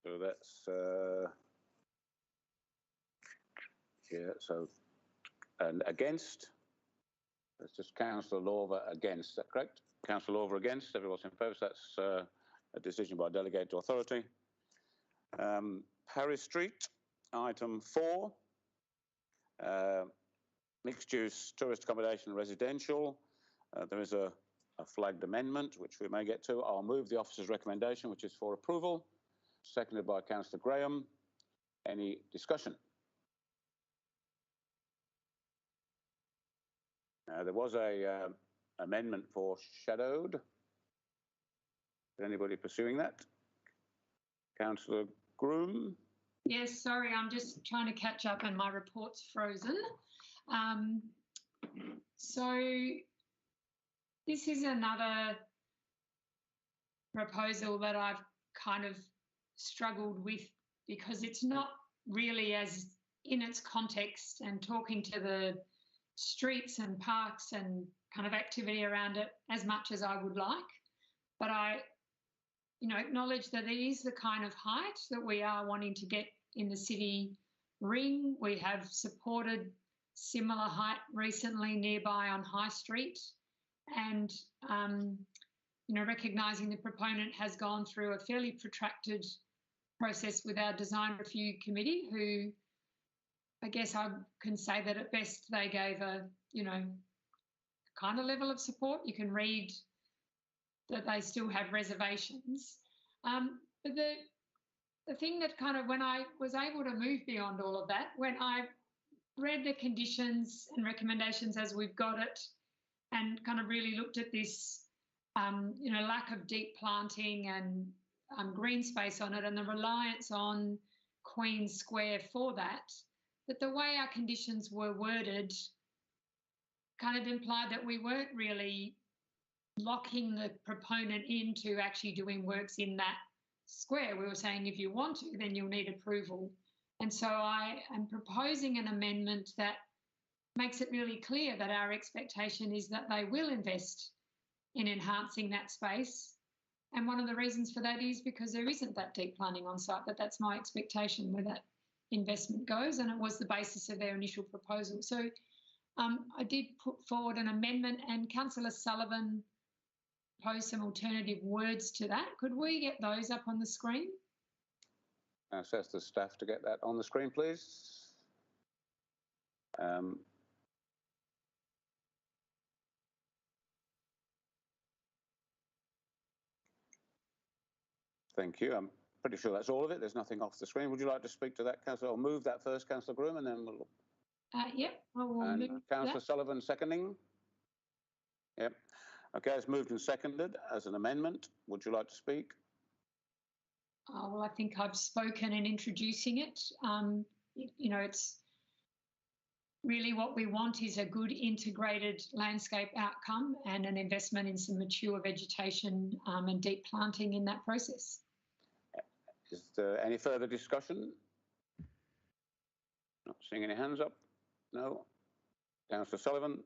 So that's yeah. So and against. That's just Councillor Lawver against. Is that correct? Councillor Lawver against. Everyone's in favour. So that's a decision by delegated authority. Harris Street, item 4. Mixed use tourist accommodation residential. There is a flagged amendment which we may get to. I'll move the officer's recommendation, which is for approval. Seconded by Councillor Graham. Any discussion? There was a amendment foreshadowed. Is anybody pursuing that? Councillor Groom? Yes, sorry, I'm just trying to catch up and my report's frozen. So this is another proposal that I've kind of struggled with because it's not really as in its context and talking to the streets and parks and kind of activity around it as much as I would like. But I, acknowledge that it is the kind of height that we are wanting to get in the city ring. We have supported similar height recently nearby on High Street and, recognising the proponent has gone through a fairly protracted process with our design review committee who I guess I can say that at best they gave a, kind of level of support. You can read that they still have reservations. But the thing that kind of when I was able to move beyond all of that, when I read the conditions and recommendations as we've got it and kind of really looked at this, lack of deep planting and green space on it and the reliance on Queen Square for that the way our conditions were worded kind of implied that we weren't really locking the proponent into actually doing works in that square. We were saying if you want to, then you'll need approval. And so I am proposing an amendment that makes it really clear that our expectation is that they will invest in enhancing that space. And one of the reasons for that is because there isn't that deep planning on site, but that's my expectation where that investment goes, and it was the basis of their initial proposal. So I did put forward an amendment and Councillor Sullivan posed some alternative words to that. Could we get those up on the screen? So ask the staff to get that on the screen, please. Thank you. I'm pretty sure that's all of it. There's nothing off the screen. Would you like to speak to that, Councillor? I'll move that first, Councillor Groom, and then we'll... Yep, I will move Councillor that. Sullivan seconding? Yep. Okay, it's moved and seconded as an amendment. Would you like to speak? Well, I think I've spoken in introducing it. It's really what we want is a good integrated landscape outcome and an investment in some mature vegetation and deep planting in that process. Is there any further discussion? Not seeing any hands up. No. Councillor Sullivan.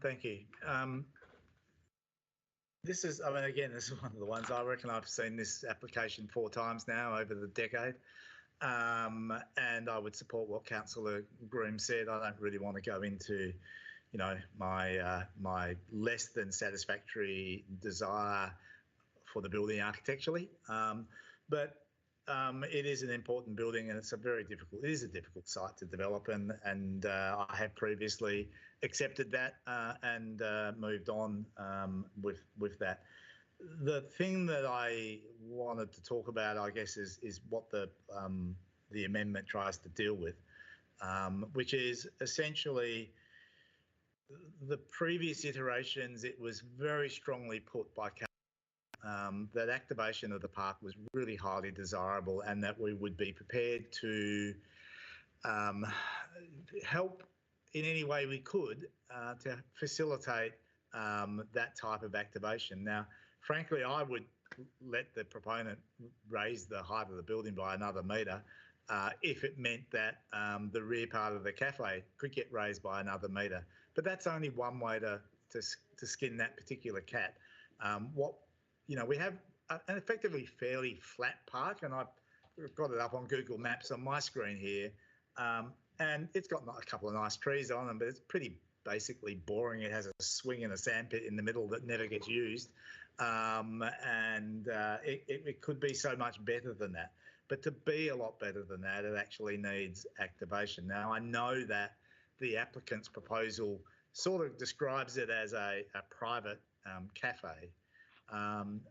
Thank you. This is, again, this is one of the ones I reckon I've seen this application 4 times now over the decade. And I would support what Councillor Groom said. I don't really want to go into, my less than satisfactory desire for the building architecturally. But it is an important building and it is a difficult site to develop, and I have previously accepted that and moved on with that. The thing that I wanted to talk about, I guess, is what the amendment tries to deal with, which is essentially the previous iterations. It was very strongly put by that activation of the park was really highly desirable, and that we would be prepared to help in any way we could to facilitate that type of activation. Now, frankly, I would let the proponent raise the height of the building by another metre if it meant that the rear part of the cafe could get raised by another metre. But that's only one way to skin that particular cat. We have an effectively fairly flat park, and I've got it up on Google Maps on my screen here, and it's got a couple of nice trees on them, but it's pretty basically boring. It has a swing and a sandpit in the middle that never gets used, and it could be so much better than that. But to be a lot better than that, it actually needs activation. Now, I know that the applicant's proposal sort of describes it as a private cafe. And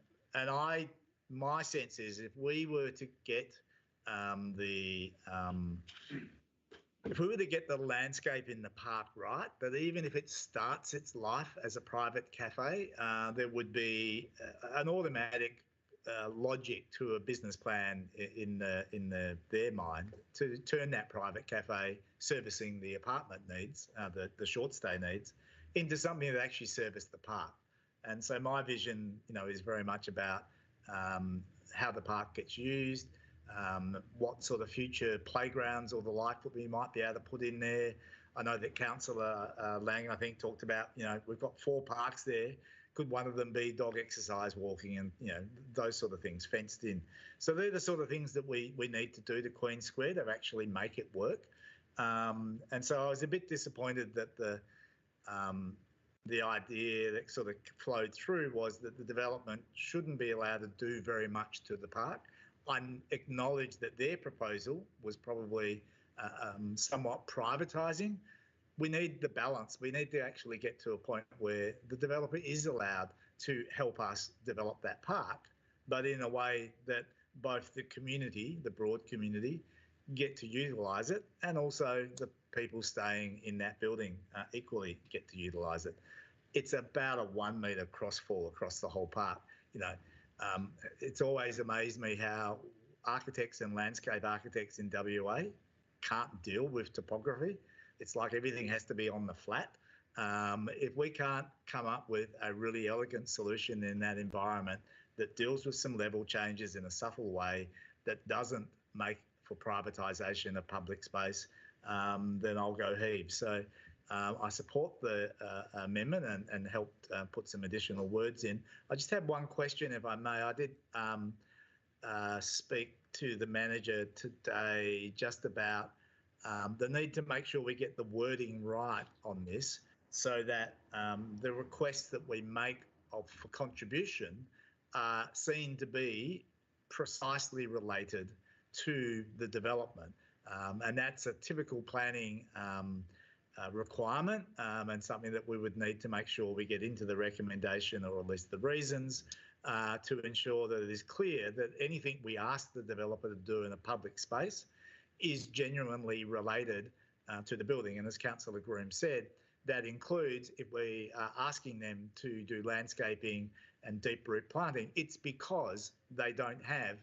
my sense is if we were to get the landscape in the park right, that even if it starts its life as a private cafe, there would be an automatic logic to a business plan in their mind to turn that private cafe servicing the apartment needs, the short stay needs, into something that actually serviced the park. And so my vision, is very much about how the park gets used, what sort of future playgrounds or the like that we might be able to put in there. I know that Councillor Lang, I think, talked about, we've got 4 parks there. Could one of them be dog exercise walking and, those sort of things fenced in? So they're the sort of things that we need to do to Queen Square to actually make it work. And so I was a bit disappointed that the idea that sort of flowed through was that the development shouldn't be allowed to do very much to the park. I acknowledge that their proposal was probably somewhat privatising. We need the balance. We need to actually get to a point where the developer is allowed to help us develop that park, but in a way that both the community, the broad community, get to utilise it, and also the people staying in that building equally get to utilise it. It's about a 1 metre crossfall across the whole park. It's always amazed me how architects and landscape architects in WA can't deal with topography. It's like everything has to be on the flat. If we can't come up with a really elegant solution in that environment that deals with some level changes in a subtle way that doesn't make for privatisation of public space, then I'll go heave. So I support the amendment and helped put some additional words in. I just have one question, if I may. I did speak to the manager today just about the need to make sure we get the wording right on this, so that the requests that we make for contribution are seen to be precisely related to the development. And that's a typical planning requirement, and something that we would need to make sure we get into the recommendation, or at least the reasons, to ensure that it is clear that anything we ask the developer to do in a public space is genuinely related to the building. And as Councillor Groom said, that includes if we are asking them to do landscaping and deep root planting, it's because they don't have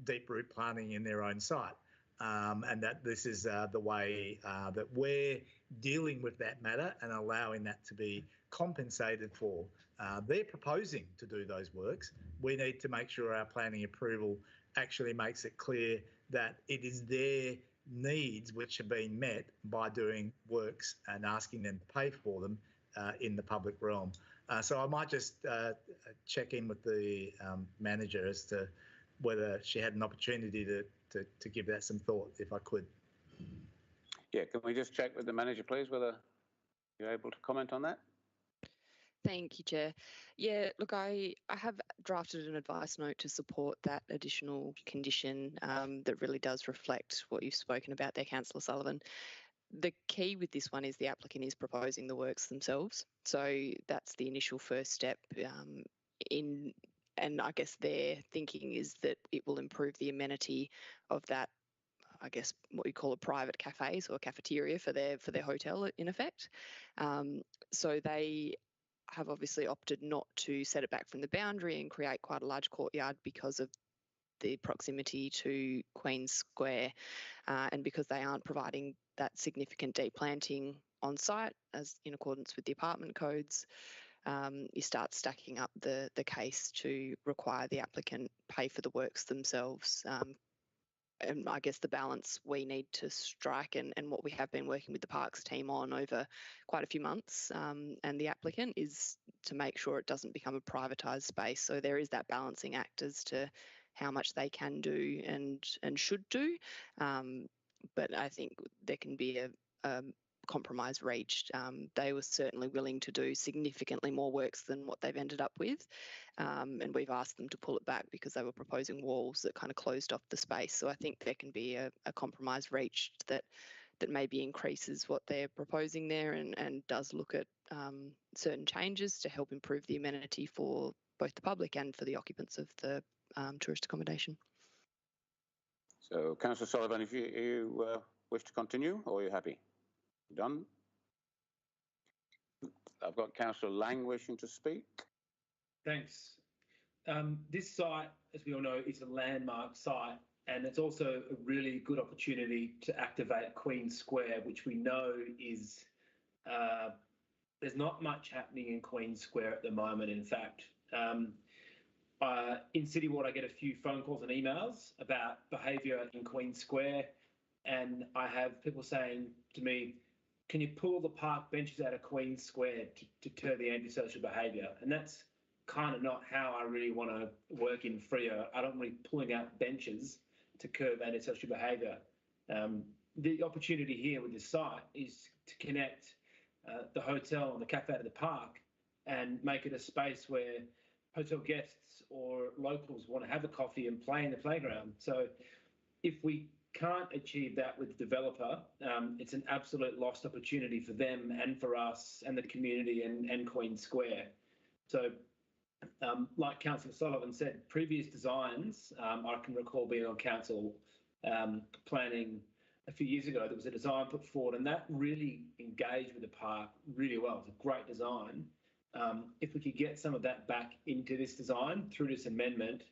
deep root planting in their own site. And that this is the way that we're dealing with that matter and allowing that to be compensated for. They're proposing to do those works. We need to make sure our planning approval actually makes it clear that it is their needs which are being met by doing works and asking them to pay for them in the public realm. So I might just check in with the manager as to whether she had an opportunity to give that some thought, if I could. Yeah, can we just check with the manager, please, whether you're able to comment on that? Thank you, Chair. Yeah, look, I have drafted an advice note to support that additional condition that really does reflect what you've spoken about there, Councillor Sullivan. The key with this one is the applicant is proposing the works themselves. So that's the initial first step and I guess their thinking is that it will improve the amenity of that, I guess, what you call a private cafe, so a cafeteria for their hotel in effect. So they have obviously opted not to set it back from the boundary and create quite a large courtyard because of the proximity to Queen Square, and because they aren't providing that significant deep planting on site as in accordance with the apartment codes. You start stacking up the case to require the applicant pay for the works themselves, I guess the balance we need to strike and what we have been working with the parks team on over quite a few months and the applicant is to make sure it doesn't become a privatised space. So there is that balancing act as to how much they can do and should do. But I think there can be a compromise reached. They were certainly willing to do significantly more works than what they've ended up with. And we've asked them to pull it back because they were proposing walls that kind of closed off the space. So I think there can be a compromise reached that maybe increases what they're proposing there and does look at certain changes to help improve the amenity for both the public and for the occupants of the tourist accommodation. So, Councillor Sullivan, if you wish to continue, or are you happy? Done. I've got Councillor Lang wishing to speak. Thanks. This site, as we all know, is a landmark site, and it's also a really good opportunity to activate Queen Square, which we know is there's not much happening in Queen Square at the moment. In fact, in City Ward, I get a few phone calls and emails about behaviour in Queen Square, and I have people saying to me, can you pull the park benches out of Queen Square to deter the antisocial behaviour? And that's kind of not how I really want to work in Freo. I don't want to be pulling out benches to curb antisocial behaviour. The opportunity here with this site is to connect the hotel and the cafe to the park and make it a space where hotel guests or locals want to have a coffee and play in the playground. So if we can't achieve that with the developer, it's an absolute lost opportunity for them and for us and the community and Queen Square. So like Councillor Sullivan said, previous designs, I can recall being on council planning a few years ago, there was a design put forward and that really engaged with the park really well. It was a great design. If we could get some of that back into this design through this amendment,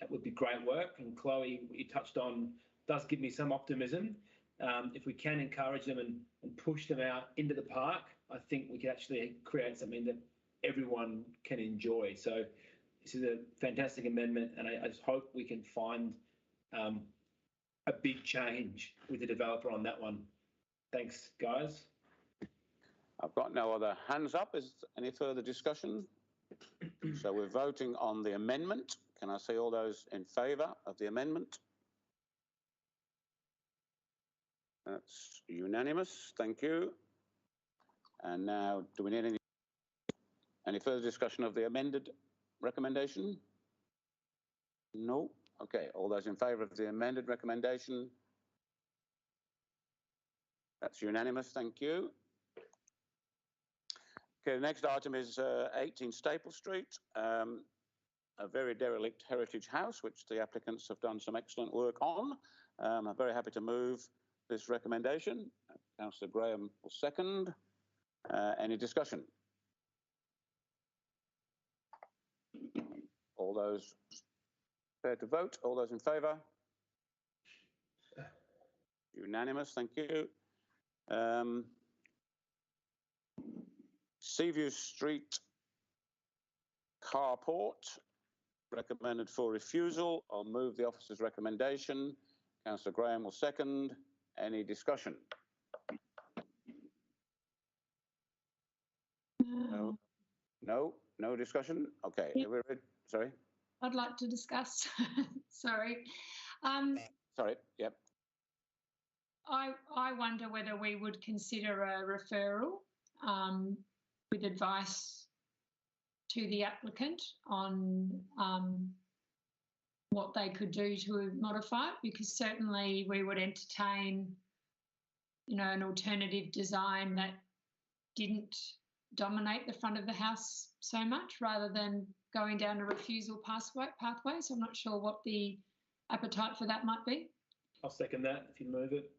that would be great work. And Chloe, what you touched on does give me some optimism. If we can encourage them and push them out into the park, I think we could actually create something that everyone can enjoy. So this is a fantastic amendment, and I just hope we can find a big change with the developer on that one. Thanks, guys. I've got no other hands up. Is any further discussion? So we're voting on the amendment. Can I see all those in favour of the amendment? That's unanimous. Thank you. And now, do we need any further discussion of the amended recommendation? No. Okay. All those in favour of the amended recommendation? That's unanimous. Thank you. Okay, the next item is 18 Staple Street, a very derelict heritage house, which the applicants have done some excellent work on. I'm very happy to move this recommendation. Councillor Graham will second. Any discussion? All those prepared to vote? All those in favour? Unanimous, thank you. Seaview Street Carport, recommended for refusal. I'll move the officer's recommendation. Councillor Graham will second. Any discussion? No discussion? Okay, Yep. we're ready. Sorry? I'd like to discuss. Sorry. Sorry, yep. I wonder whether we would consider a referral with advice to the applicant on what they could do to modify it, because certainly we would entertain, an alternative design that didn't dominate the front of the house so much, rather than going down a refusal pathway. So I'm not sure what the appetite for that might be. I'll second that if you move it.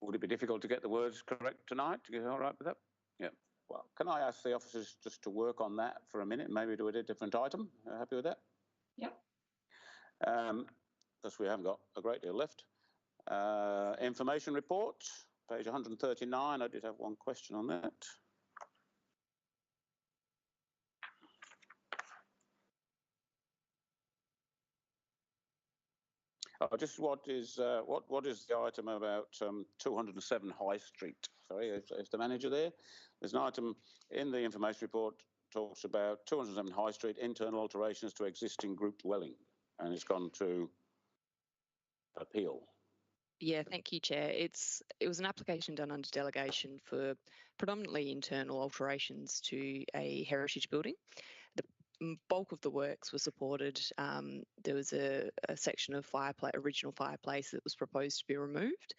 Would it be difficult to get the words correct tonight? Are you all right with that? Yeah. Well, can I ask the officers just to work on that for a minute, maybe do a different item? Are you happy with that? Yep. Because we haven't got a great deal left. Information report, page 139. I did have one question on that. Just what is the item about 207 High Street? Sorry, is the manager there? There's an item in the information report talks about 207 High Street, internal alterations to existing group dwelling, and it's gone to appeal. Yeah, thank you, Chair. It was an application done under delegation for predominantly internal alterations to a heritage building. The bulk of the works were supported. There was a section of original fireplace that was proposed to be removed,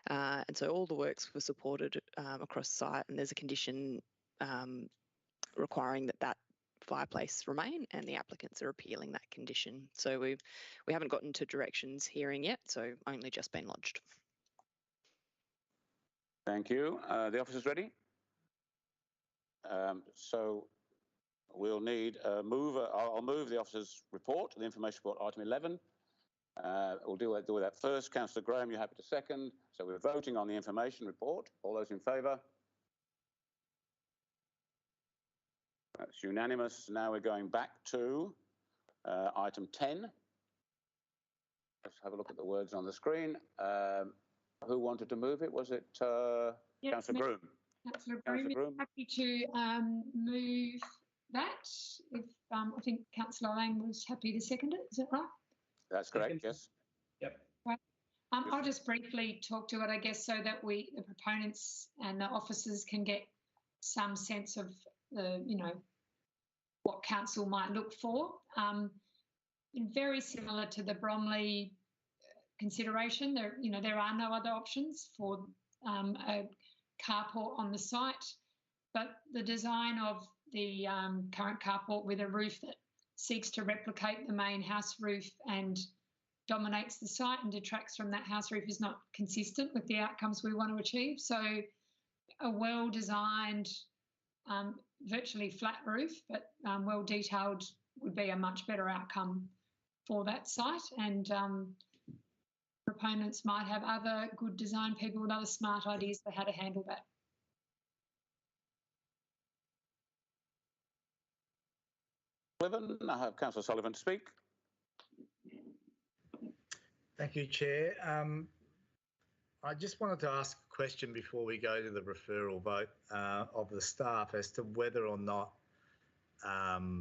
and so all the works were supported across the site. And there's a condition requiring that fireplace remain, and the applicants are appealing that condition. So we haven't gotten to directions hearing yet, so only just been lodged. Thank you. The officer's ready. So we'll need a mover. I'll move the officer's report, the information report, item 11. We'll deal with that first. Councillor Graham, you're happy to second. So we're voting on the information report. All those in favour? That's unanimous. Now we're going back to item 10. Let's have a look at the words on the screen. Who wanted to move it? Was it Yes, Councillor Groom? Councillor Groom is happy to move that. If I think Councillor Lang was happy to second it. Is that right? That's correct. Yes. Yep. Right. I'll just briefly talk to it, I guess, so that the proponents and the officers can get some sense of what council might look for. Very similar to the Bromley consideration, there are no other options for a carport on the site, but the design of the current carport with a roof that seeks to replicate the main house roof and dominates the site and detracts from that house roof is not consistent with the outcomes we want to achieve. So a well-designed, virtually flat roof, but well detailed would be a much better outcome for that site. And proponents might have other good design people with other smart ideas for how to handle that. I have Councillor Sullivan to speak. Thank you, Chair. I just wanted to ask a question before we go to the referral vote of the staff as to whether or not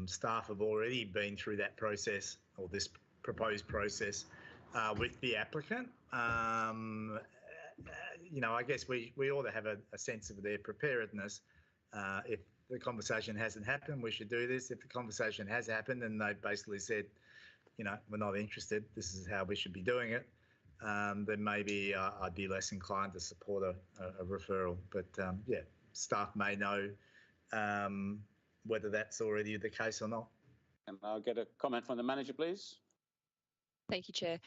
staff have already been through that process or this proposed process with the applicant. I guess we ought to have a sense of their preparedness. If the conversation hasn't happened, we should do this. If the conversation has happened and they've basically said, we're not interested, this is how we should be doing it, then maybe I'd be less inclined to support a referral. But yeah, staff may know whether that's already the case or not. And I'll get a comment from the manager, please. Thank you, Chair.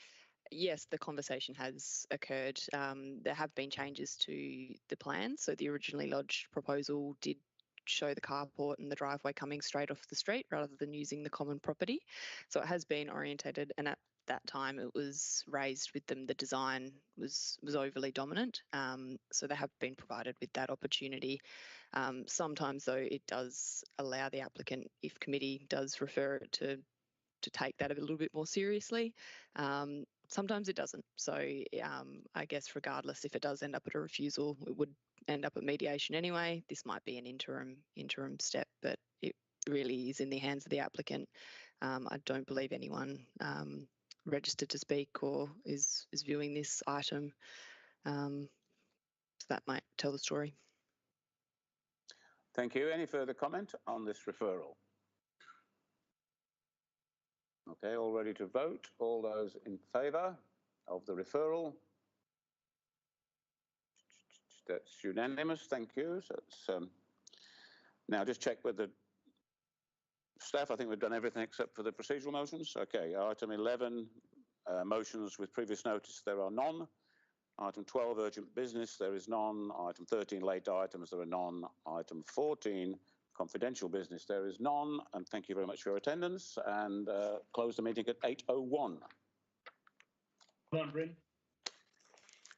Yes, the conversation has occurred. There have been changes to the plan. So the originally lodged proposal did show the carport and the driveway coming straight off the street rather than using the common property. So it has been orientated, and at that time it was raised with them. The design was overly dominant. So they have been provided with that opportunity. Sometimes, though, it does allow the applicant, if committee does refer it to take that a little bit more seriously. Sometimes it doesn't. So I guess regardless, if it does end up at a refusal, it would end up at mediation anyway. This might be an interim step, but it really is in the hands of the applicant. I don't believe anyone registered to speak or is viewing this item. So that might tell the story. Thank you. Any further comment on this referral? Okay, all ready to vote. All those in favour of the referral? That's unanimous. Thank you. So it's, now just check with the staff. I think we've done everything except for the procedural motions. Okay, item 11, motions with previous notice, there are none. Item 12, urgent business, there is none. Item 13, late items, there are none. Item 14, confidential business, there is none. And thank you very much for your attendance, and close the meeting at 8:01. Well done, Bryn.